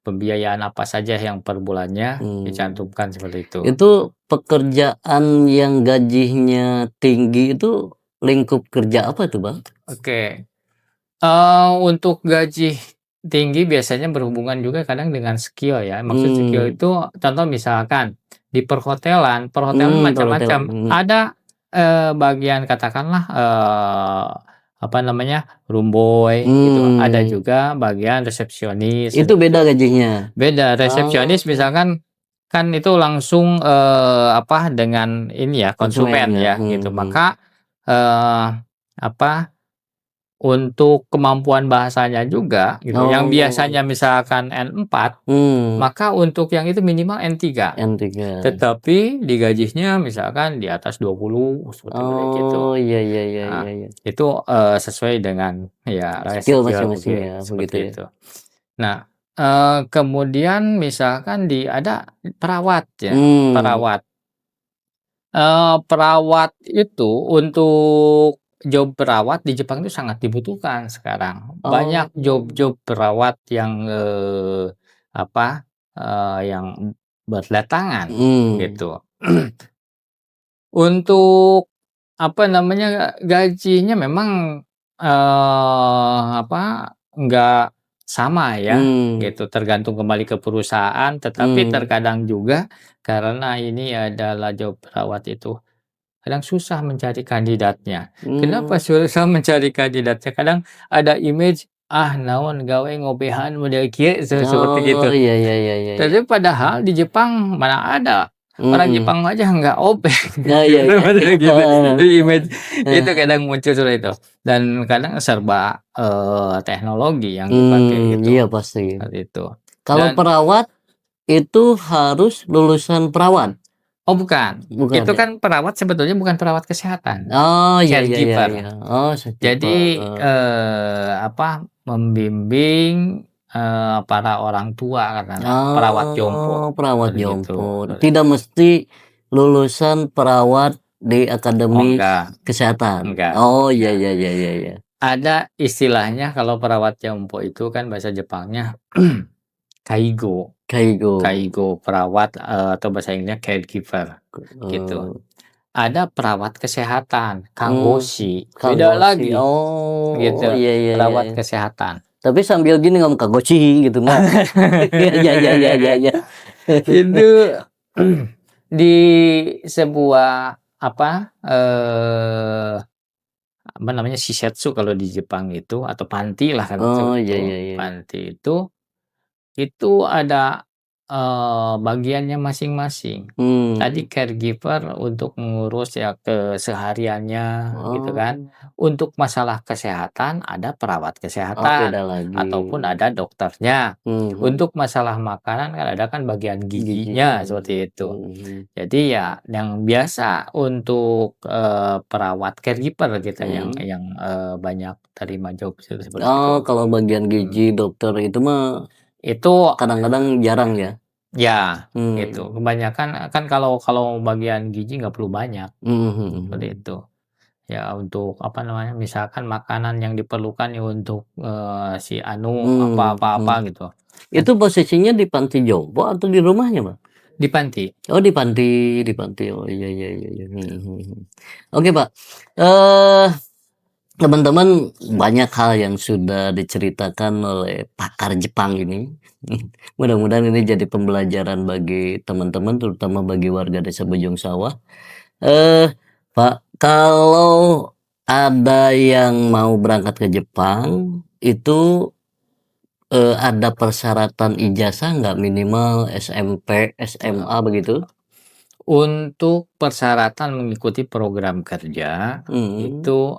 Pembiayaan apa saja yang per bulannya dicantumkan seperti itu. Itu pekerjaan yang gajinya tinggi itu lingkup kerja apa tuh, Bang? Oke. Untuk gaji tinggi biasanya berhubungan juga kadang dengan skill ya. Maksud skill itu contoh misalkan di perhotelan macam-macam. Ada bagian katakanlah apa namanya, room boy gitu. Ada juga bagian resepsionis. Itu beda gajinya. Beda. Resepsionis misalkan kan itu langsung apa dengan ini ya konsumen ya gitu. Maka apa untuk kemampuan bahasanya juga gitu. Yang biasanya misalkan N4, maka untuk yang itu minimal N3. Tetapi digajinya misalkan di atas 20 seperti itu. Oh iya iya iya Nah, iya. itu sesuai dengan ya Skill skill masing-masing ya seperti begitu ya. itu. Nah, kemudian misalkan ada perawat ya, perawat. Perawat itu untuk job perawat di Jepang itu sangat dibutuhkan sekarang. Banyak job-job perawat yang apa, yang berdatangan gitu. Untuk apa namanya, gajinya memang apa, nggak sama ya gitu, tergantung kembali ke perusahaan, tetapi terkadang juga karena ini adalah job perawat itu kadang susah mencari kandidatnya. Kenapa susah mencari kandidatnya? Kadang ada image, "Ah, naon gawe ngobehan model kieu," seperti gitu. Iya iya iya iya. Tapi padahal di Jepang mana ada, orang Jepang aja nggak obeh. Iya iya. Gitu. Image itu kadang muncul seperti itu. Dan kadang serba teknologi yang dipakai gitu. Iya pasti. Seperti itu. Kalau perawat itu harus lulusan perawat? Oh bukan. Itu kan perawat sebetulnya bukan perawat kesehatan. Oh iya iya iya. Caregiver. Oh Jadi apa, membimbing para orang tua karena perawat jompo. Perawat Seperti jompo. itu. Tidak mesti lulusan perawat di akademi kesehatan. Enggak. Oh iya iya iya iya iya. Ada istilahnya kalau perawat jompo itu kan bahasa Jepangnya kaigo. Kaigo perawat atau bahasa Inggrisnya caregiver gitu. Ada perawat kesehatan, kanggoshi. Beda lagi. Oh Gitu. iya iya. Perawat kesehatan. Tapi sambil gini ngomong kagoshi gitu nggak? Iya iya iya iya iya. Itu di sebuah apa apa namanya shisetsu kalau di Jepang itu atau panti lah kan iya iya iya. Panti itu ada bagiannya masing-masing. Tadi caregiver untuk mengurus ya kesehariannya gitu kan. Untuk masalah kesehatan ada perawat kesehatan ataupun ada dokternya. Untuk masalah makanan kan ada kan bagian giginya seperti itu. Jadi ya yang biasa untuk perawat caregiver gitu yang banyak terima job seperti itu. Kalau bagian gizi dokter itu mah Itu kadang-kadang jarang ya. Ya, Hmm. gitu. Kebanyakan kan kalau kalau bagian gizi nggak perlu banyak, seperti Mhm. itu. Ya untuk apa namanya, misalkan makanan yang diperlukan ya untuk, si anu apa Hmm. gitu. Nah, Itu posisinya di panti jompo atau di rumahnya, Bang? di panti. Oh, di panti, di panti. Oh, iya, iya, iya, iya. Oke, Pak. Eh, teman-teman, banyak hal yang sudah diceritakan oleh pakar Jepang ini. Mudah-mudahan ini jadi pembelajaran bagi teman-teman, terutama bagi warga desa Bojong Sawah. Eh, Pak, kalau ada yang mau berangkat ke Jepang, itu ada persyaratan ijazah nggak, minimal SMP, SMA begitu? Untuk persyaratan mengikuti program kerja, Mhm. itu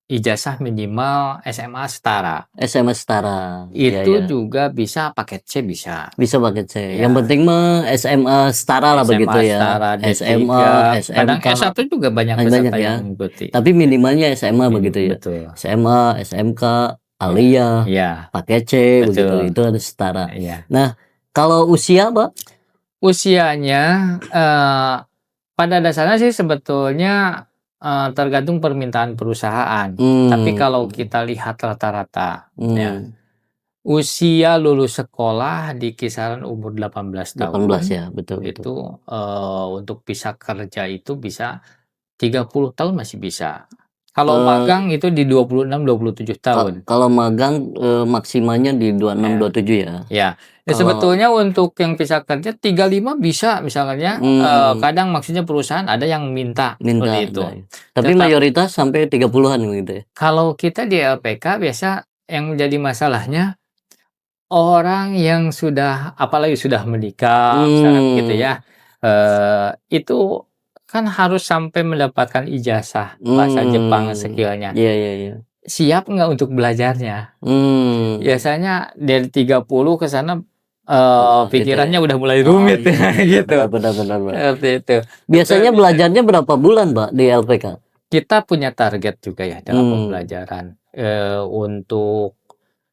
ijazah minimal SMA setara. SMA setara, ya, Itu ya. juga bisa paket C bisa. Bisa paket C. Yang Ya, penting mah SMA setara lah begitu SMA ya. setara, SMA, D3, kadang SMK, S1 juga banyak banyak peserta yang ya. mengikuti. Tapi minimalnya SMA begitu ya. Betul. SMA, SMK, Ya, Alia, iya, paket C begitu. betul. Itu harus setara. Iya. Nah, kalau usia, Pak? Usianya, pada dasarnya sih sebetulnya, tergantung permintaan perusahaan. Tapi Hmm, kalau kita lihat rata-rata, ya, hmm, usia lulus sekolah di kisaran umur 18 18 tahun, ya, betul, betul. itu, untuk bisa kerja itu bisa 30 tahun masih bisa. Kalau Eh, magang itu di 26, 27 tahun. Kalau magang, maksimalnya di 26, Ya. 27 ya? Ya, ya Kalau sebetulnya untuk yang bisa kerja 35 bisa misalnya, hmm, kadang maksudnya perusahaan ada yang minta minta, seperti itu. nah, tapi Tetap mayoritas sampai 30-an gitu ya? kalau kita di LPK biasa yang menjadi masalahnya orang yang sudah apalagi sudah menikah misalkan begitu Hmm, ya, itu kan harus sampai mendapatkan ijazah bahasa Jepang hmm, skill-nya. iya, iya, iya. Siap nggak untuk belajarnya? Hmm, Biasanya dari 30 ke sana, wah itu ya. pikirannya udah mulai Oh rumit iya, iya, iya, gitu, benar, benar, benar, Mbak. seperti itu. Biasanya belajarnya berapa bulan, Mbak, di LPK? Kita punya target juga ya dalam Hmm, pembelajaran, untuk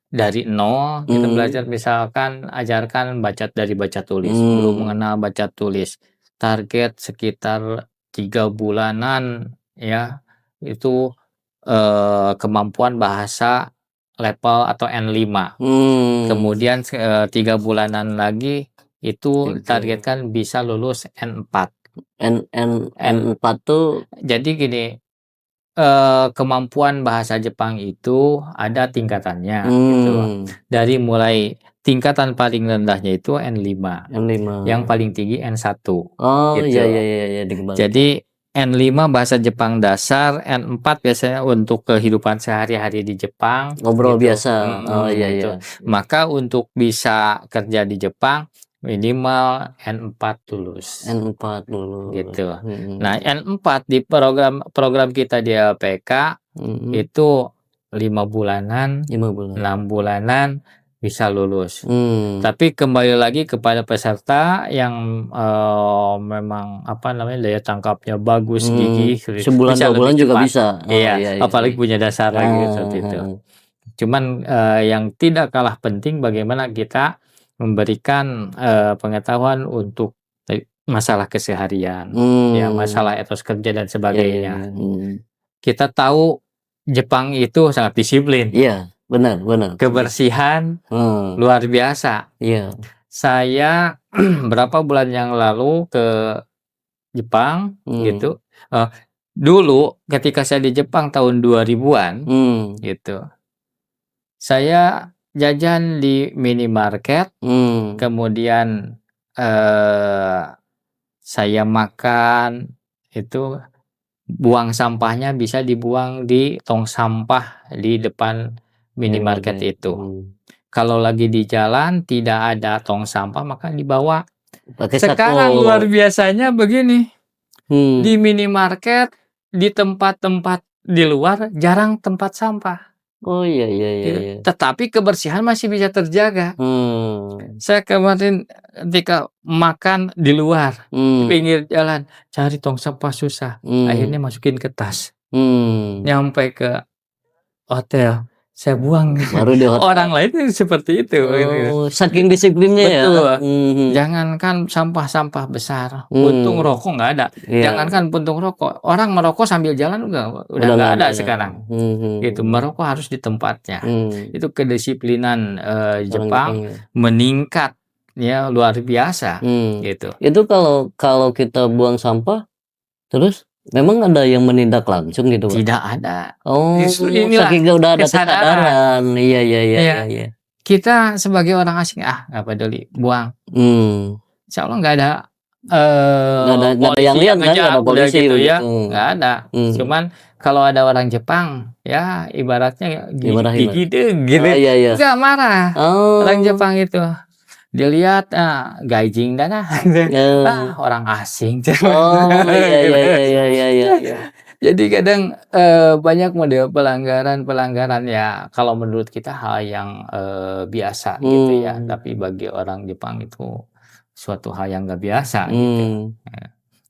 dari nol kita hmm, belajar misalkan ajarkan dari baca tulis, belum hmm, mengenal baca tulis. Target sekitar 3 bulanan ya, itu, kemampuan bahasa level atau N5. hmm, Kemudian 3 bulanan lagi itu itu targetkan bisa lulus N4. N N N N4 tuh jadi gini, kemampuan bahasa Jepang itu ada tingkatannya gitu. hmm, Dari mulai tingkatan paling rendahnya itu N5, N5. yang paling tinggi N1 Oh, iya, gitu. iya, iya, iya, dikembalikan. Jadi N5 bahasa Jepang dasar, N4 biasanya untuk kehidupan sehari-hari di Jepang Ngobrol gitu, biasa. Oh, iya, iya. gitu. Maka untuk bisa kerja di Jepang minimal N4 lulus, N4 lulus. gitu. Mhm, Nah N4 di program program kita di LPK mhm, itu 5 bulanan, 5 bulan. 6 bulanan bisa lulus. Hmm, Tapi kembali lagi kepada peserta yang, memang apa namanya, daya tangkapnya bagus, gigih, sebulan bisa 2 bulan lebih juga cepat. bisa? Oh, Iya, iya, iya, apalagi iya. punya dasar lagi Ah, seperti itu. heeh. Cuman, yang tidak kalah penting bagaimana kita memberikan, pengetahuan untuk masalah keseharian, ya masalah Mmm, etos kerja dan iya, iya, iya, sebagainya. mhm. Kita tahu Jepang itu sangat disiplin, Iya, benar, benar. kebersihan Heeh, luar biasa. iya, Saya berapa bulan yang lalu ke Jepang mmm, gitu, dulu ketika saya di Jepang tahun 2000-an mmm, gitu, saya jajan di minimarket, mmm, kemudian, eee, saya makan, itu buang sampahnya bisa dibuang di tong sampah di depan minimarket minimarket, itu. Kalau lagi di jalan tidak ada tong sampah maka dibawa. pakai sako. Sekarang luar biasanya begini, Hmm. di minimarket, di tempat-tempat di luar jarang tempat sampah Oh, iya, iya, iya, gitu, iya. tetapi kebersihan masih bisa terjaga. Hmm, Saya kemarin ketika makan di luar, di mmm, pinggir jalan, cari tong sampah susah, mmm, akhirnya masukin ke tas, mmm, nyampe ke hotel, saya buang. Baru di hotel. Orang lain seperti itu. Oh, saking disiplinnya ya. Betul. Mhm. Jangankan sampah-sampah besar, puntung rokok nggak ada. Iya. Jangankan puntung rokok, orang merokok sambil jalan udah Udah nggak nggak ada ada. sekarang. Gitu, merokok harus di tempatnya. Itu kedisiplinan Jepang ya. meningkat ya luar biasa gitu. Itu kalau kita buang sampah, terus memang ada yang menindak langsung gitu, Pak? Tidak ada. Oh, Justru inilah saking udah ada kesadaran. kesadaran. Iya. Iya. Kita sebagai orang asing nggak peduli, buang. Insya Allah nggak ada Nggak ada yang polisi lihat yang kan, nggak ada ngejak, udah polisi gitu ya, begitu. nggak ada. Cuman kalau ada orang Jepang, ya ibaratnya Gimana? gigideng gitu, Oh, iya. nggak marah. Oh. Orang Jepang itu dilihat gaijing dana, orang asing. Oh, iya. Jadi kadang banyak model pelanggaran ya kalau menurut kita hal yang biasa gitu ya, tapi bagi orang Jepang itu suatu hal yang nggak biasa gitu.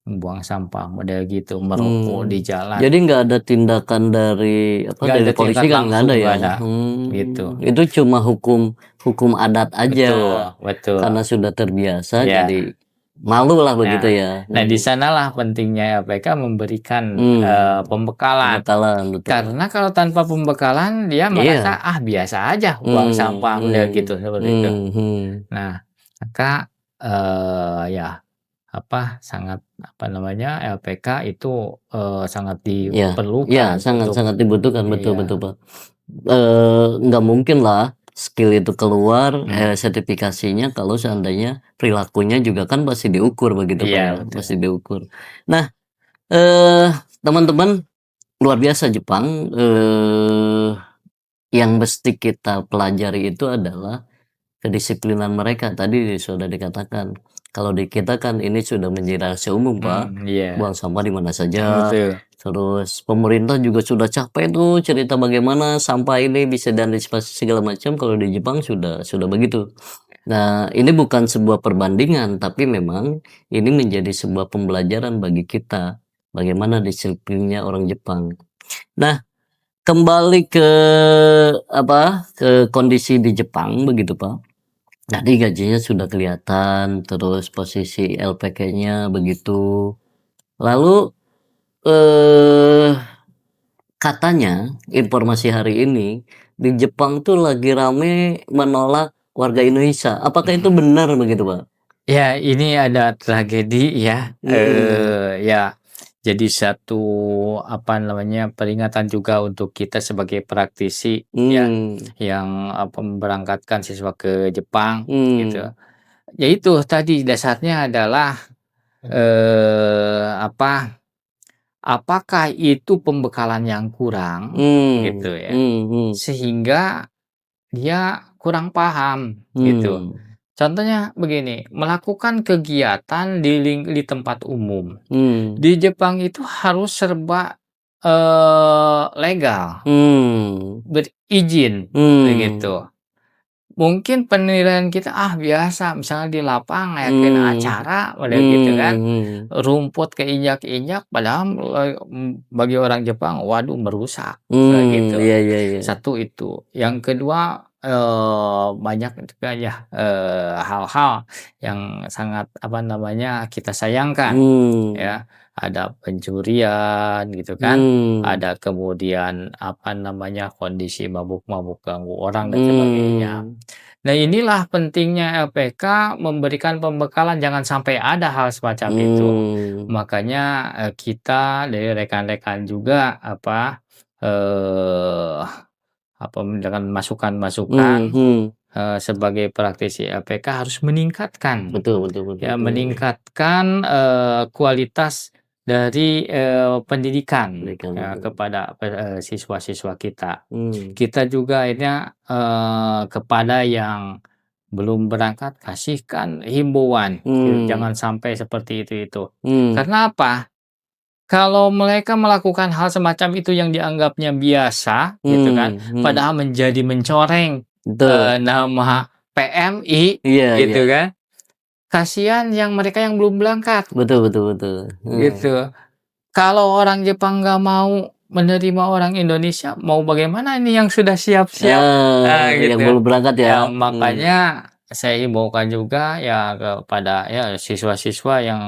Membuang sampah model gitu, merokok di jalan. Jadi nggak ada tindakan dari Nggak dari ada polisi tindakan kan nggak ada langsung, ya? nggak ada. Gitu. Itu cuma hukum adat aja. Betul. Karena sudah terbiasa, Ya. jadi malu lah begitu ya. Nah, di sanalah pentingnya LPK memberikan pembekalan. Betul. Karena kalau tanpa pembekalan dia merasa biasa aja buang sampah model gitu seperti itu. Nah, maka ya sangat LPK itu sangat diperlukan. Iya, sangat dibutuhkan, betul Pak. Nggak mungkin lah skill itu keluar sertifikasinya kalau seandainya perilakunya juga kan masih diukur begitu Pak ya, masih diukur. Nah, teman-teman, luar biasa Jepang. Yang mesti kita pelajari itu adalah kedisiplinan mereka. Tadi sudah dikatakan, kalau di kita kan ini sudah menjadi rahasia umum Pak, buang sampah di mana saja. Terus pemerintah juga sudah capek tuh cerita bagaimana sampah ini bisa diantisipasi segala macam. Kalau di Jepang sudah begitu. Nah, ini bukan sebuah perbandingan, tapi memang ini menjadi sebuah pembelajaran bagi kita bagaimana disiplinnya orang Jepang. Nah, kembali ke kondisi di Jepang begitu Pak. Tadi gajinya sudah kelihatan, terus posisi LPK-nya begitu. Lalu katanya informasi hari ini di Jepang tuh lagi rame menolak warga Indonesia. Apakah itu benar begitu Pak? Ya, ini ada tragedi ya. Ya, jadi satu peringatan juga untuk kita sebagai praktisi ya yang memberangkatkan siswa ke Jepang gitu. Ya itu tadi dasarnya adalah apakah itu pembekalan yang kurang gitu ya. Sehingga dia kurang paham gitu. Contohnya begini, melakukan kegiatan di tempat umum. Di Jepang itu harus serba legal, berizin begitu. Mungkin penilaian kita biasa, misalnya di lapang ngadain acara model gitu kan, rumput keinjak-injak, padahal bagi orang Jepang, waduh merusak gitu. Satu itu. Yang kedua banyak juga ya hal-hal yang sangat kita sayangkan ya, ada pencurian gitu kan, ada kemudian kondisi mabuk-mabuk ganggu orang dan sebagainya. Nah, inilah pentingnya LPK memberikan pembekalan jangan sampai ada hal semacam itu. Makanya kita dari rekan-rekan juga dengan masukan-masukan sebagai praktisi LPK harus meningkatkan. Betul. Ya, meningkatkan kualitas dari pendidikan ya, kepada siswa-siswa kita. Kita juga akhirnya kepada yang belum berangkat kasihkan himbauan, jangan sampai seperti itu. Karena apa? Kalau mereka melakukan hal semacam itu yang dianggapnya biasa, gitu kan, padahal menjadi mencoreng nama PMI, gitu kan. Kasihan mereka yang belum berangkat. Betul. Gitu. Kalau orang Jepang nggak mau menerima orang Indonesia mau bagaimana ini yang sudah siap-siap, Yang gitu. belum berangkat ya. Ya makanya saya himbaukan juga ya kepada ya siswa-siswa yang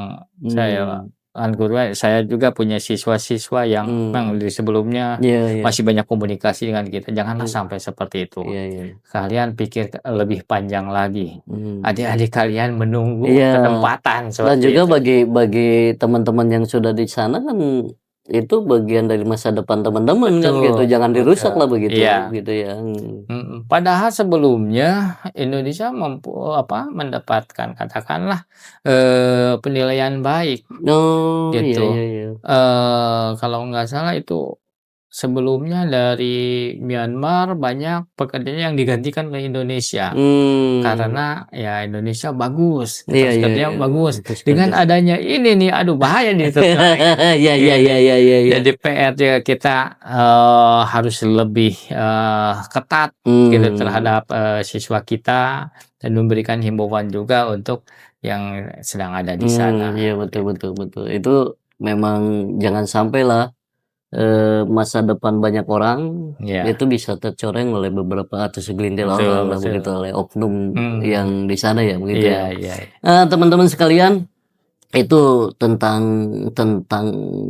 saya Hmm. saya juga punya siswa-siswa yang memang di sebelumnya Iya, iya. masih banyak komunikasi dengan kita, janganlah Hmm. sampai seperti itu. Iya, iya. Kalian pikir lebih panjang lagi. Hmm. Adik-adik kalian menunggu Iya. kesempatan Dan seperti juga itu. bagi teman-teman yang sudah di sana kan itu bagian dari masa depan teman-teman kan gitu. Betul, Jangan dirusak lah begitu, iya. gitu ya. Padahal sebelumnya Indonesia mendapatkan katakanlah penilaian baik Oh, iya, gitu. iya, iya. Kalau nggak salah itu sebelumnya dari Myanmar banyak pekerjanya yang digantikan ke Indonesia. Karena ya Indonesia bagus, Iya, etos iya, kerja iya. bagus. Etos Dengan kerja. adanya ini nih, aduh bahaya nih Iya, iya, iya, iya, iya, iya. Jadi PR juga kita harus lebih ketat gitu terhadap siswa kita dan memberikan himbauan juga untuk yang sedang ada di sana. Iya, betul, Gitu. betul, betul. Itu memang jangan sampailah masa depan banyak orang Ya, itu bisa tercoreng oleh beberapa atau segelintir betul, orang lah betul. begitu, oleh oknum yang Hmm, di sana ya begitu iya, ya. iya. Teman-teman sekalian, itu tentang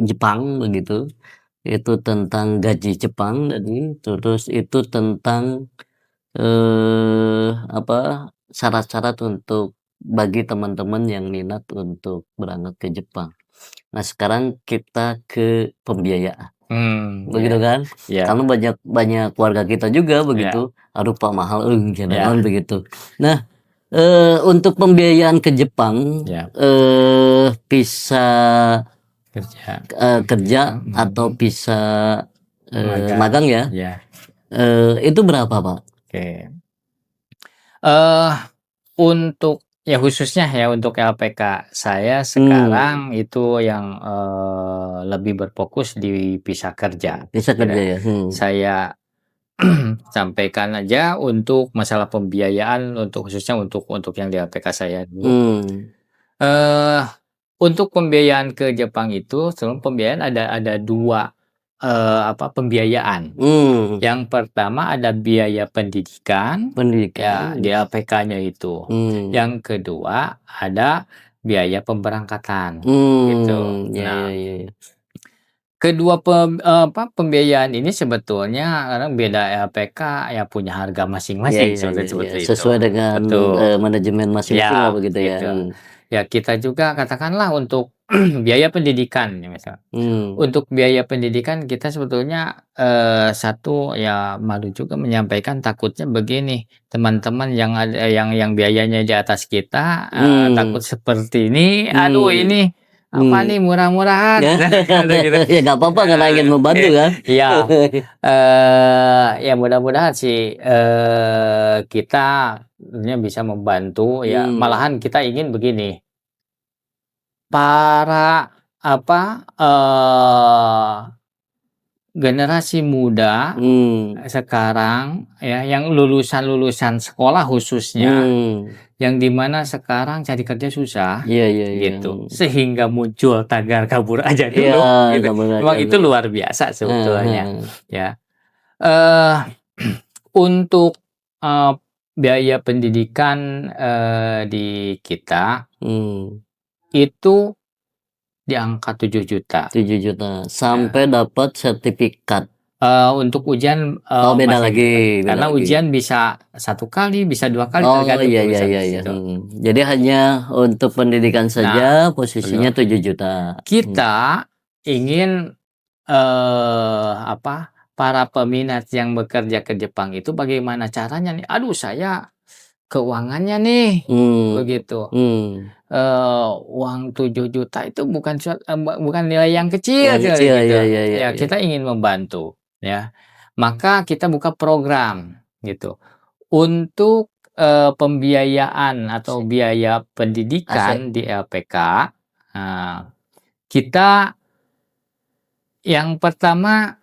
Jepang begitu. Itu tentang gaji Jepang tadi, terus itu tentang syarat-syarat untuk bagi teman-teman yang minat untuk berangkat ke Jepang. Nah, sekarang kita ke pembiayaan. Begitu kan? Iya, Karena banyak keluarga kita juga iya, begitu, aduh Pak mahal iya, jangan begitu. Nah, untuk pembiayaan ke Jepang, iya, bisa kerja, kerja atau bisa magang ya, Iya, itu berapa Pak? oke. Untuk ya khususnya ya untuk LPK saya sekarang itu yang lebih berfokus di visa kerja, Bisa gitu kerja ya. ya? Saya sampaikan aja untuk masalah pembiayaan khususnya untuk yang di LPK saya dulu. Eh, untuk pembiayaan ke Jepang itu sebelum pembiayaan ada 2 pembiayaan. Yang pertama ada biaya pendidikan, ya Pendidikan. di LPK-nya itu. Yang kedua ada biaya pemberangkatan, gitu. Ya, Nah, ya, ya. kedua pembiayaan ini sebetulnya kadang beda LPK ya punya harga Ya, masing-masing ya, ya, ya. seperti itu. Sesuai dengan Betul. manajemen masing-masing lah Ya, begitu ya. gitu. Ya kita juga katakanlah untuk biaya pendidikan ya misal. Untuk biaya pendidikan kita sebetulnya satu ya malu juga menyampaikan takutnya begini, teman-teman yang ada yang biayanya di atas kita takut seperti ini, aduh ini apa nih murah-murahan gitu. Ya nggak apa-apa karena ingin membantu kan. Iya, ya mudah-mudahan sih kita sebenarnya bisa membantu ya, malahan kita ingin begini, para generasi muda sekarang ya yang lulusan sekolah khususnya yang dimana sekarang cari kerja susah Iya, iya, iya. gitu sehingga muncul tagar kabur aja Iya, dulu gitu. kabur aja Memang itu dulu. luar biasa sebetulnya ya. Untuk biaya pendidikan di kita itu di angka 7 juta. 7 juta sampai dapat sertifikat. Untuk ujian Beda masih lagi, beda karena lagi. ujian bisa 1 kali, bisa 2 kali Oh tergantung iya, iya, jurusan iya, di iya. situ. Jadi hanya untuk pendidikan saja posisinya 7 juta. Kita ingin para peminat yang bekerja ke Jepang itu bagaimana caranya nih? Aduh saya keuangannya nih, begitu. Uang 7 juta itu bukan nilai yang kecil Yang gitu. kecil, iya, iya, iya, Ya iya. kita ingin membantu ya. Maka kita buka program gitu. Untuk pembiayaan atau biaya pendidikan di LPK, kita yang pertama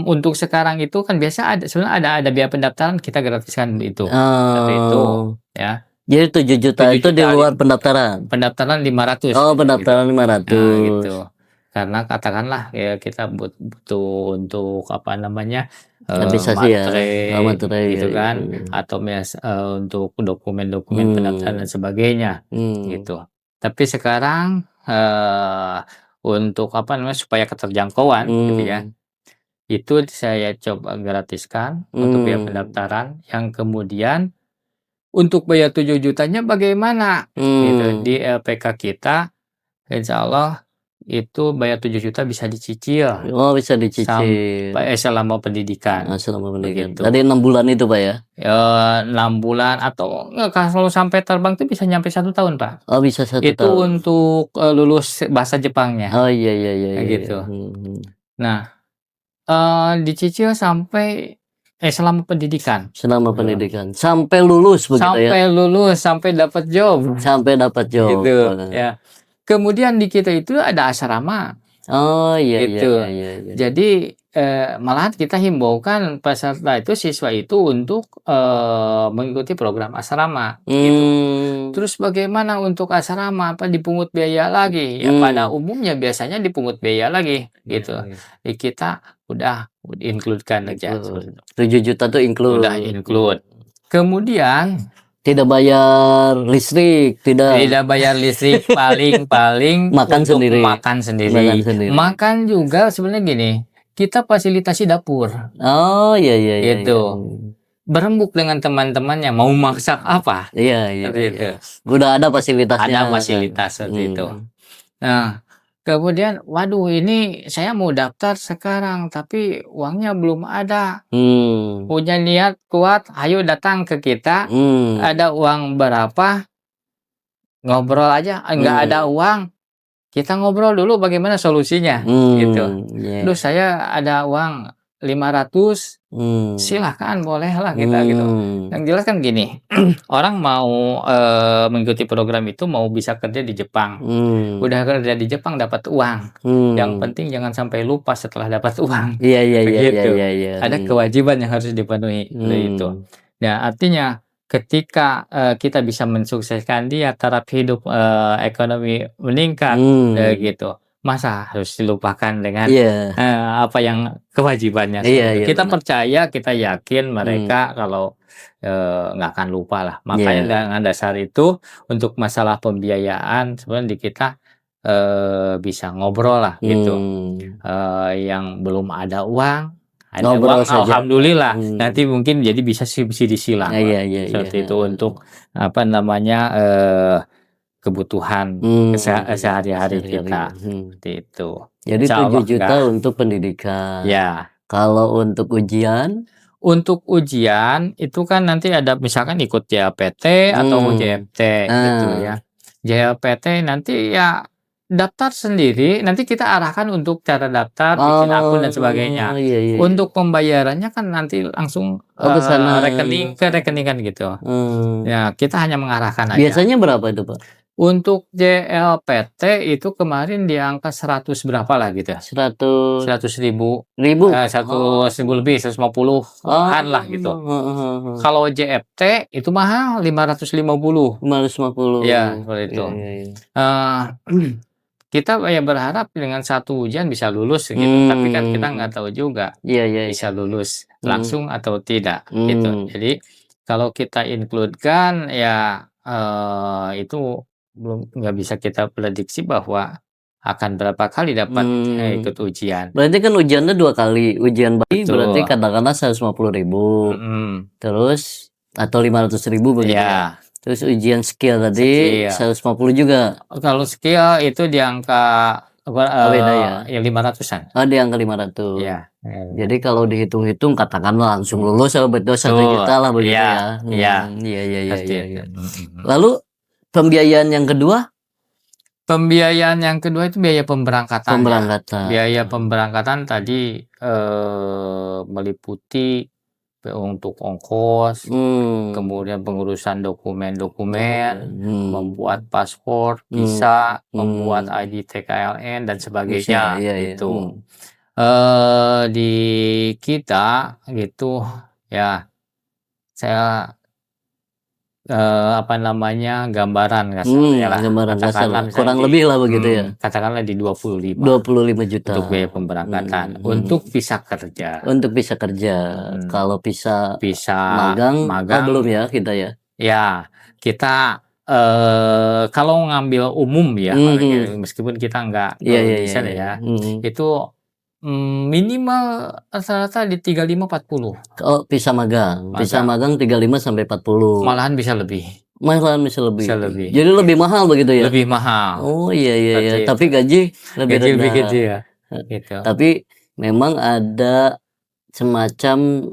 untuk sekarang itu kan biasa sebenarnya ada biaya pendaftaran kita gratiskan itu. Seperti itu ya. Jadi 7 juta 7 itu di juta luar pendaftaran? Pendaftaran 500 Oh, gitu. pendaftaran 500. Nah, gitu. karena katakanlah ya kita butuh untuk apa namanya, Administrasi ya, materai materai, ya gitu ya kan, ya. atau untuk dokumen-dokumen pendaftaran dan sebagainya, hmm, gitu. Tapi sekarang, untuk apa namanya, supaya keterjangkauan gitu ya, hmm, itu saya coba gratiskan untuk biaya hmm, pendaftaran, yang kemudian untuk bayar 7 jutanya bagaimana, gitu. hmm. Di LPK kita, insya Allah itu bayar 7 juta bisa dicicil Oh, bisa dicicil. selama pendidikan, Selama pendidikan. begitu. Tadi 6 bulan itu, Pak, ya? 6 bulan atau enggak, kalau sampai terbang itu bisa nyampe 1 tahun, Pak. Oh, bisa 1 tahun. Itu untuk, lulus bahasa Jepangnya, Oh, iya iya iya kayak iya iya. gitu. Nah, dicicil selama pendidikan, Selama gitu. pendidikan. Sampai lulus begitu ya? Sampai lulus, sampai dapat job, Sampai dapat job. gitu, ya. Kemudian di kita itu ada asrama, Oh, iya iya iya gitu. iya iya. Jadi, malahan kita himbaukan peserta itu, siswa itu untuk, mengikuti program asrama, gitu. Hmm, Terus bagaimana untuk asrama, apa dipungut biaya lagi? Ya pada hmm. umumnya biasanya dipungut biaya lagi, Iya gitu. iya. Kita udah include-kan aja Include. seperti itu, 7 juta tuh udah include. include. Kemudian Tidak bayar listrik, tidak. tidak bayar listrik, paling-paling Makan untuk sendiri. makan Makan sendiri. sendiri. Makan juga sebenarnya gini, kita fasilitasi dapur, Oh, iya iya iya iya. gitu. Berembuk dengan teman-temannya, mau masak apa, Iya iya seperti iya. itu. Udah ada fasilitasnya Ada kan. fasilitas seperti itu. Hmm. Nah, kemudian, waduh ini saya mau daftar sekarang, tapi uangnya belum ada. Hmm. Punya niat kuat, ayo datang ke kita, Hmm. ada uang berapa, ngobrol aja, nggak ada Hmm. uang, kita ngobrol dulu bagaimana solusinya, gitu. Iya. Aduh saya ada uang 500, Hmm. silahkan bolehlah kita, gitu. Hmm. Yang jelas kan gini, orang mau, mengikuti program itu mau bisa kerja di Jepang. Hmm. Udah kerja di Jepang dapat uang, yang Hmm. penting jangan sampai lupa setelah dapat uang, Iya iya iya iya begitu. iya iya. Ada kewajiban yang harus dipenuhi, seperti itu. Hmm. Nah, artinya ketika, kita bisa mensukseskan dia, taraf hidup, ekonomi meningkat, Hmm. gitu. Masa harus dilupakan dengan, Iya. apa yang kewajibannya, Iya seperti itu. iya Kita benar. percaya, kita yakin Hmm. mereka kalau, nggak akan lupa lah. Makanya Iya. dengan dasar itu, untuk masalah pembiayaan sebenarnya di kita, bisa ngobrol lah, gitu. Hmm. Yang belum ada uang, ada Ngobrol uang saja. alhamdulillah, Hmm. nanti mungkin jadi bisa subsidi silang lah, Iya iya iya. seperti itu untuk apa namanya, kebutuhan sehari-hari Sehari-hari. kita, seperti itu. Jadi Insya 7 Allah juta enggak, untuk pendidikan. ya. Kalau untuk ujian? Untuk ujian itu kan nanti ada misalkan ikut JLPT atau Hmm. UJFT gitu Ah. ya. JLPT nanti ya daftar sendiri, nanti kita arahkan untuk cara daftar, bikin akun dan Oh, sebagainya. iya iya iya. Untuk pembayarannya kan nanti langsung, Oh, ke sana. rekening ke rekening kan gitu. Hmm. Ya kita hanya mengarahkan aja. Biasanya berapa itu, Pak? Untuk JLPT itu kemarin di angka 100 berapa lah gitu, 100.000? 100.000, Oh. 100.000 lebih, 150-an lah gitu. Oh. Kalau JFT itu mahal 550. 550. Ya seperti Iya itu. iya iya. Eee, kita ya berharap dengan satu ujian bisa lulus gitu, tapi kan kita Hmm. nggak tahu juga Iya iya iya. bisa lulus Hmm. langsung atau tidak, gitu. Hmm. Jadi kalau kita include-kan ya, itu nggak bisa kita prediksi bahwa akan berapa kali dapat, Hmm. ikut ujian. Berarti kan ujiannya 2 kali. Ujian berarti Betul, katakanlah 150.000. mhm, Terus atau 500.000 begitu ya. iya, Terus ujian skill tadi skill. 150 juga. Kalau skill itu di angka apa, Oh, beda ya. ya 500-an. Oh, di angka 500. Iya, Jadi kalau dihitung-hitung katakanlah langsung lulus ya betul 1 betul, juta lah begitu iya, ya. iya, Iya iya iya seperti iya itu, iya. mhm. Lalu pembiayaan yang kedua? Pembiayaan yang kedua itu biaya pemberangkatan ya. Pemberangkatan. Biaya pemberangkatan tadi, meliputi untuk ongkos, Hmm. kemudian pengurusan dokumen-dokumen, Dokumen. membuat paspor, Hmm. visa, membuat Hmm. ID TKLN dan Bisa, sebagainya, iya iya. gitu. Di kita gitu ya, saya apa namanya, gambaran kasarnya lah, Gambaran kasar katakanlah lah. misalnya Kurang lebih lah begitu ya. katakanlah di 25 25 juta. untuk biaya pemberangkatan, untuk visa kerja. Untuk visa kerja. Kalau visa magang, belum ya kita ya. Ya, kita kalau ngambil umum ya, meskipun kita nggak desain ya, itu minimal rata-rata di 35-40. Oh, visa magang. Visa magang 35 sampai 40. Malahan bisa lebih. Bisa lebih. Jadi lebih mahal begitu ya? Lebih mahal. Oh iya. Tapi gaji lebih rendah. Lebih gede ya. Gitu. Tapi memang ada semacam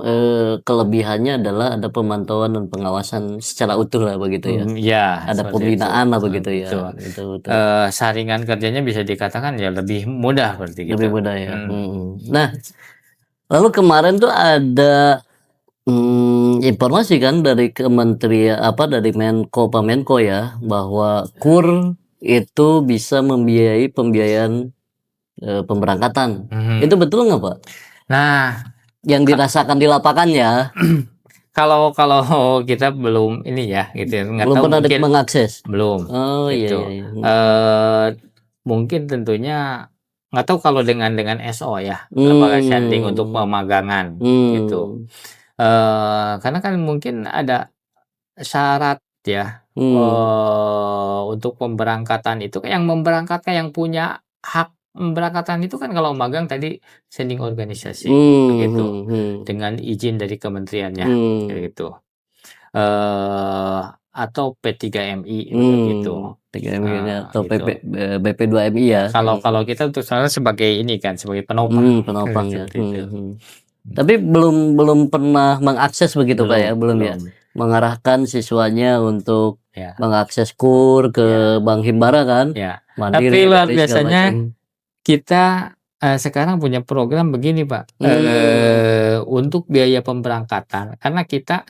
kelebihannya adalah ada pemantauan dan pengawasan secara utuh lah begitu ya. Iya. Ada pembinaan lah begitu ya. Betul. Saringan kerjanya bisa dikatakan ya lebih mudah berarti gitu. Lebih mudah ya. Nah, lalu kemarin tuh ada informasi kan dari kementerian dari Pamenko ya, bahwa KUR itu bisa membiayai pembiayaan pemberangkatan. Itu betul nggak Pak? Nah, yang dirasakan di lapangan ya. Kalau kita belum ini ya gitu, nggak belum tahu pernah mungkin mengakses. belum. Oh gitu. Mungkin tentunya nggak tahu kalau dengan SO ya, lembaga sanding untuk pemagangan gitu. Karena kan mungkin ada syarat ya untuk pemberangkatan itu, yang memberangkatkan, yang punya hak pemberangkatan itu kan kalau magang tadi sanding organisasi begitu, dengan izin dari kementeriannya gitu, atau P3MI begitu. 3MI atau BP2MI ya. Kalau kita untuk sebagai ini kan, sebagai penopang. Penopang ya. Tapi belum pernah mengakses begitu Pak ya, belum ya. Mengarahkan siswanya untuk mengakses KUR ke Bank Himbara kan. Tapi luar biasanya kita sekarang punya program begini Pak, untuk biaya pemberangkatan, karena kita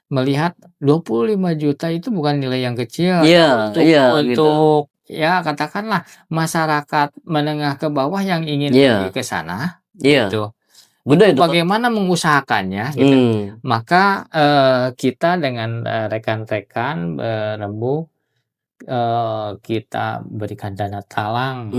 melihat 25 juta itu bukan nilai yang kecil untuk ya katakanlah masyarakat menengah ke bawah yang ingin pergi ke sana gitu. Bagaimana mengusahakannya gitu. Maka kita dengan rekan-rekan rembu kita berikan dana talang.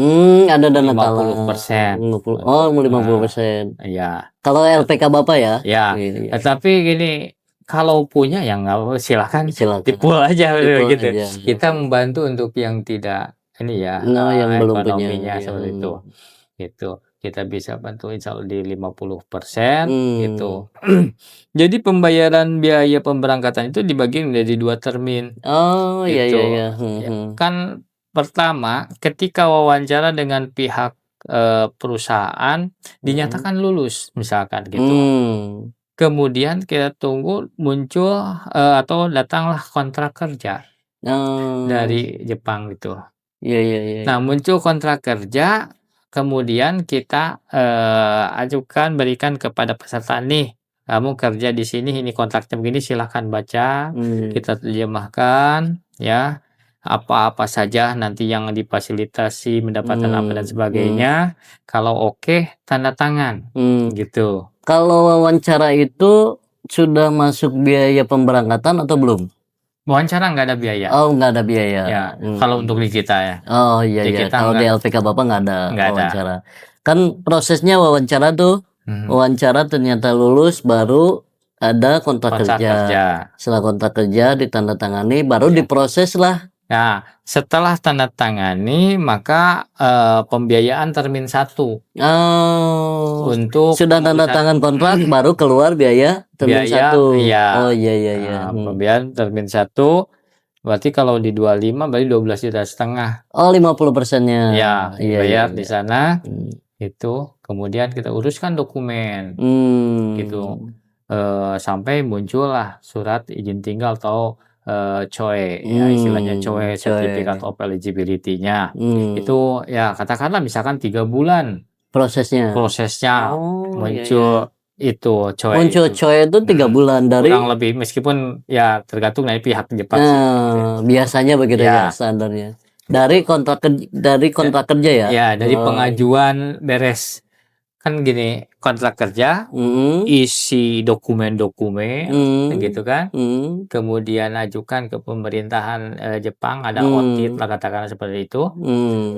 Ada dana talang 50%. 50%. Iya. Kalau LPK Bapak ya? Ya. Tapi gini, kalau punya ya nggak silakan dipul aja gitu. Kita membantu untuk yang tidak ini ya, yang belum ekonominya seperti itu. Gitu. Kita bisa bantu insya Allah di 50% gitu. Jadi pembayaran biaya pemberangkatan itu dibagi menjadi 2 termin. Oh gitu. Iya. Kan pertama ketika wawancara dengan pihak perusahaan dinyatakan lulus misalkan gitu. Kemudian kita tunggu muncul atau datanglah kontrak kerja dari Jepang gitu. Iya. Nah, muncul kontrak kerja, kemudian kita ajukan, berikan kepada peserta nih, kamu kerja di sini, ini kontraknya begini, silahkan baca, kita terjemahkan ya, apa-apa saja nanti yang difasilitasi, mendapatkan apa dan sebagainya. Kalau oke, tanda tangan gitu. Kalau wawancara itu sudah masuk biaya pemberangkatan atau belum? Wawancara nggak ada biaya. Oh, nggak ada biaya. Ya, kalau untuk di kita ya. Oh iya. Kalau di LPK Bapak nggak ada wawancara. Kan prosesnya wawancara tuh, wawancara ternyata lulus, baru ada kontrak kerja. Setelah kontrak kerja ditandatangani, baru diproses lah. Nah, setelah tanda tangani, maka pembiayaan termin 1. Untuk sudah tanda tangan kontrak baru keluar biaya termin 1. Iya. Oh iya. Pembiayaan termin 1, berarti kalau di 25 berarti 12,5 juta. Oh, 50%-nya. Ya, bayar di sana. Itu kemudian kita uruskan dokumen. Gitu. Sampai muncullah surat izin tinggal atau COE, ya istilahnya COE, Certificate of Eligibility-nya. Itu ya katakanlah misalkan 3 bulan prosesnya muncul itu COE. Muncul COE itu 3 bulan dari kurang lebih, meskipun ya tergantung dari pihak Jepang. Biasanya begitu ya standarnya. Dari kontrak kerja ya? Ya, dari pengajuan beres kan gini, kontrak kerja, isi dokumen-dokumen, gitu kan. Kemudian ajukan ke pemerintahan Jepang, ada audit lah katakanlah seperti itu.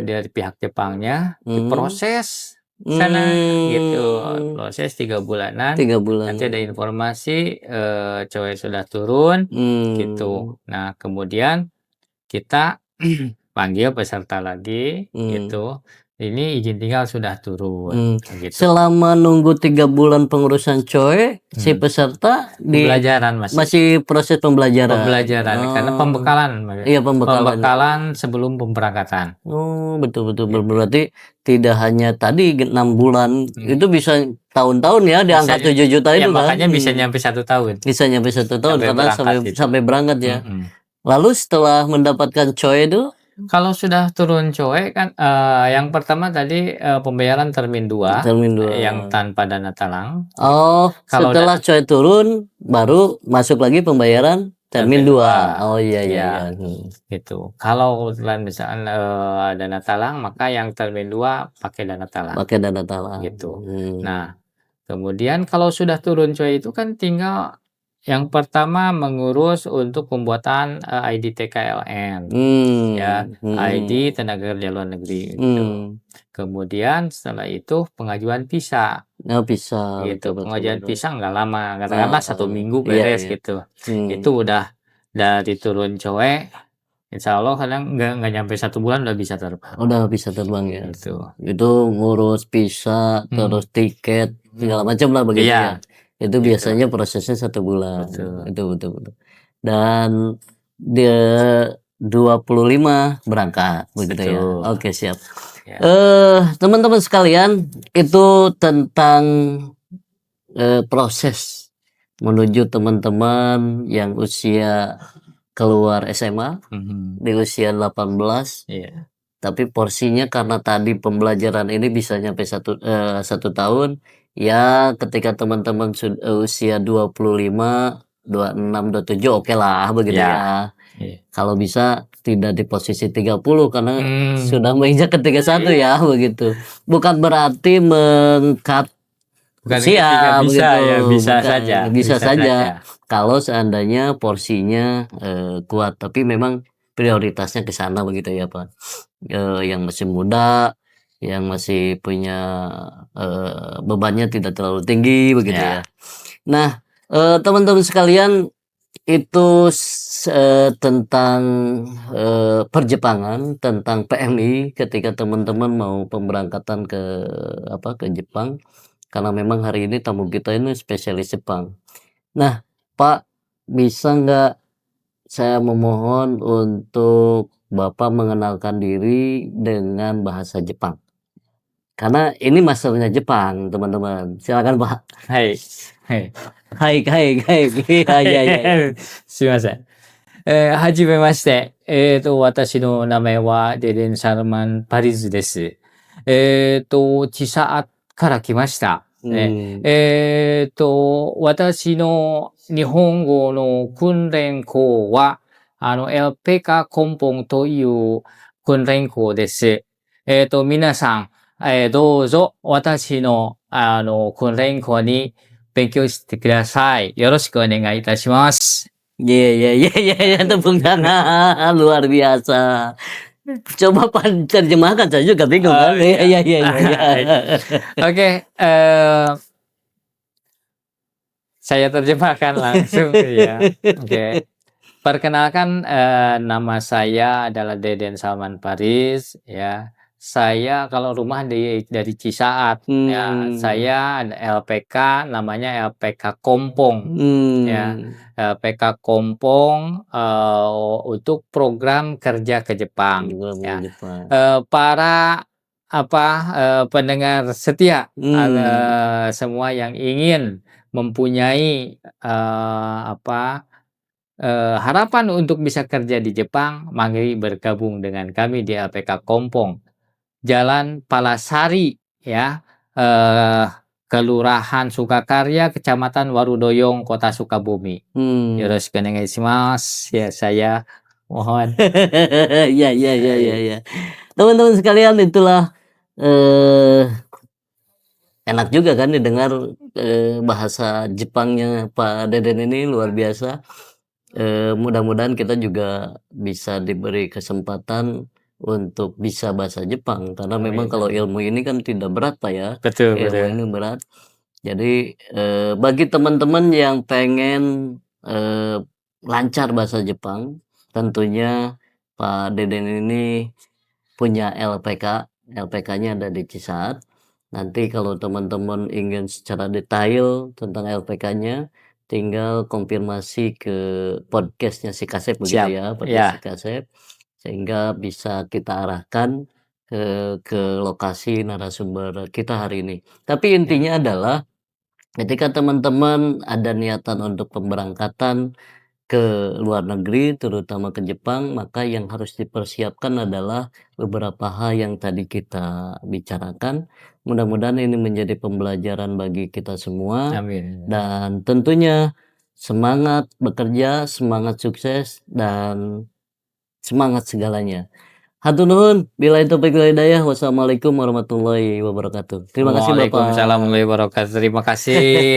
Dari pihak Jepangnya diproses sana gitu. Proses 3 bulanan. 3 Nanti ada bulan. informasi cewek sudah turun gitu. Nah, kemudian kita panggil peserta lagi gitu. Ini izin tinggal sudah turun gitu. Selama nunggu 3 bulan pengurusan COE, si peserta Pembelajaran masih proses pembelajaran. Karena pembekalan. Iya, pembekalan. Pembekalan sebelum pemberangkatan. Oh, betul. Berarti tidak hanya tadi 6 bulan, itu bisa tahun-tahun ya di angka 7 juta Ya, itu kan. makanya bisa nyampe 1 tahun. Bisa nyampe 1 tahun Sampai karena berangkat gitu. sampai berangkat ya. Lalu setelah mendapatkan COE itu, kalau sudah turun COE kan yang pertama tadi pembayaran termin 2 termin 2. yang tanpa dana talang. Oh, Kalau setelah COE turun baru masuk lagi pembayaran termin 2. Oh iya. Gitu. Kalau kebetulan misalnya dana talang, maka yang termin 2 pakai dana talang. Pakai dana talang. Gitu. Nah, kemudian kalau sudah turun COE itu kan tinggal yang pertama mengurus untuk pembuatan ID TKLN. Ya, ID tenaga kerja luar negeri gitu. Kemudian setelah itu pengajuan visa. Visa. Gitu. Pengajuan visa nggak lama, katakanlah 1 minggu beres gitu. Itu udah dari turun COE, insya Allah kadang nggak nyampe 1 bulan udah bisa terbang. Udah bisa terbang ya. Gitu. Itu ngurus visa, terus tiket, segala macam lah begitu ya. Itu biasanya prosesnya 1 bulan. Itu betul. Dan dia 25 berangkat begitu ya. Oke, siap. Teman-teman sekalian, itu tentang proses menuju teman-teman yang usia keluar SMA di usia 18. Tapi porsinya karena tadi pembelajaran ini bisa nyampe 1 tahun ya, ketika teman-teman usia 25, 26, 27 oke lah begitu ya. Kalau bisa tidak di posisi 30 karena sudah menginjak ke 31 ya begitu. Bukan berarti mengkat usia begitu ya, bisa saja kalau seandainya porsinya kuat, tapi memang prioritasnya ke sana begitu ya Pak. Yang masih muda, yang masih punya bebannya tidak terlalu tinggi begitu ya. Nah, teman-teman sekalian, itu tentang perjepangan, tentang PMI ketika teman-teman mau pemberangkatan ke Jepang, karena memang hari ini tamu kita ini spesialis Jepang. Nah, Pak, bisa nggak saya memohon untuk Bapak mengenalkan diri dengan bahasa Jepang? Karena ini masternya Jepang, teman-teman. Silakan, Pak. Hai. Ya. すいません。はじめまして。私の名前はデレン・サルマン・パリズです。チサアから来ました。私の日本語の訓練校は、エルペカ根本という訓練校です。皆さん、どうぞ私の、訓練校に勉強してください。よろしくお願いいたします。Ya, tepuk tangan luar biasa. Coba terjemahkan, saya juga bingung kan. Iya. Oke, saya terjemahkan langsung ya. Oke. Perkenalkan, nama saya adalah Deden Salman Paris ya. Saya kalau rumah dari Cisaat ya. Saya ada LPK, namanya LPK Kompong ya. LPK Kompong untuk program kerja ke Jepang ya. Para pendengar setia, semua yang ingin mempunyai harapan untuk bisa kerja di Jepang, mari bergabung dengan kami di LPK Kompong. Jalan Palasari ya, Kelurahan Sukakarya, Kecamatan Warudoyong, Kota Sukabumi. Yoroshiku onegai shimasu. Ya, saya mohon. Ya. Teman-teman sekalian, itulah enak juga kan didengar bahasa Jepangnya Pak Deden ini luar biasa. Mudah-mudahan kita juga bisa diberi kesempatan untuk bisa bahasa Jepang karena memang Amin, kalau amin. ilmu ini kan tidak berat Pak ya. Betul, Ilmu betul. ini berat. Jadi bagi teman-teman yang pengen lancar bahasa Jepang, tentunya Pak Deden ini punya LPK. LPK-nya ada di Cisaat. Nanti kalau teman-teman ingin secara detail tentang LPK-nya, tinggal konfirmasi ke podcastnya si Kasep begitu Siap. ya, podcast si Ya, Kasep, sehingga bisa kita arahkan ke lokasi narasumber kita hari ini. Tapi ya. intinya adalah ketika teman-teman ada niatan untuk pemberangkatan ke luar negeri, terutama ke Jepang, maka yang harus dipersiapkan adalah beberapa hal yang tadi kita bicarakan. Mudah-mudahan ini menjadi pembelajaran bagi kita semua Amin. dan tentunya semangat bekerja, semangat sukses dan semangat segalanya. Hatur nuhun, billahi taufiq wal hidayah. Wassalamualaikum warahmatullahi wabarakatuh. Terima kasih Waalaikumsalam Bapak. warahmatullahi wabarakatuh. Terima kasih.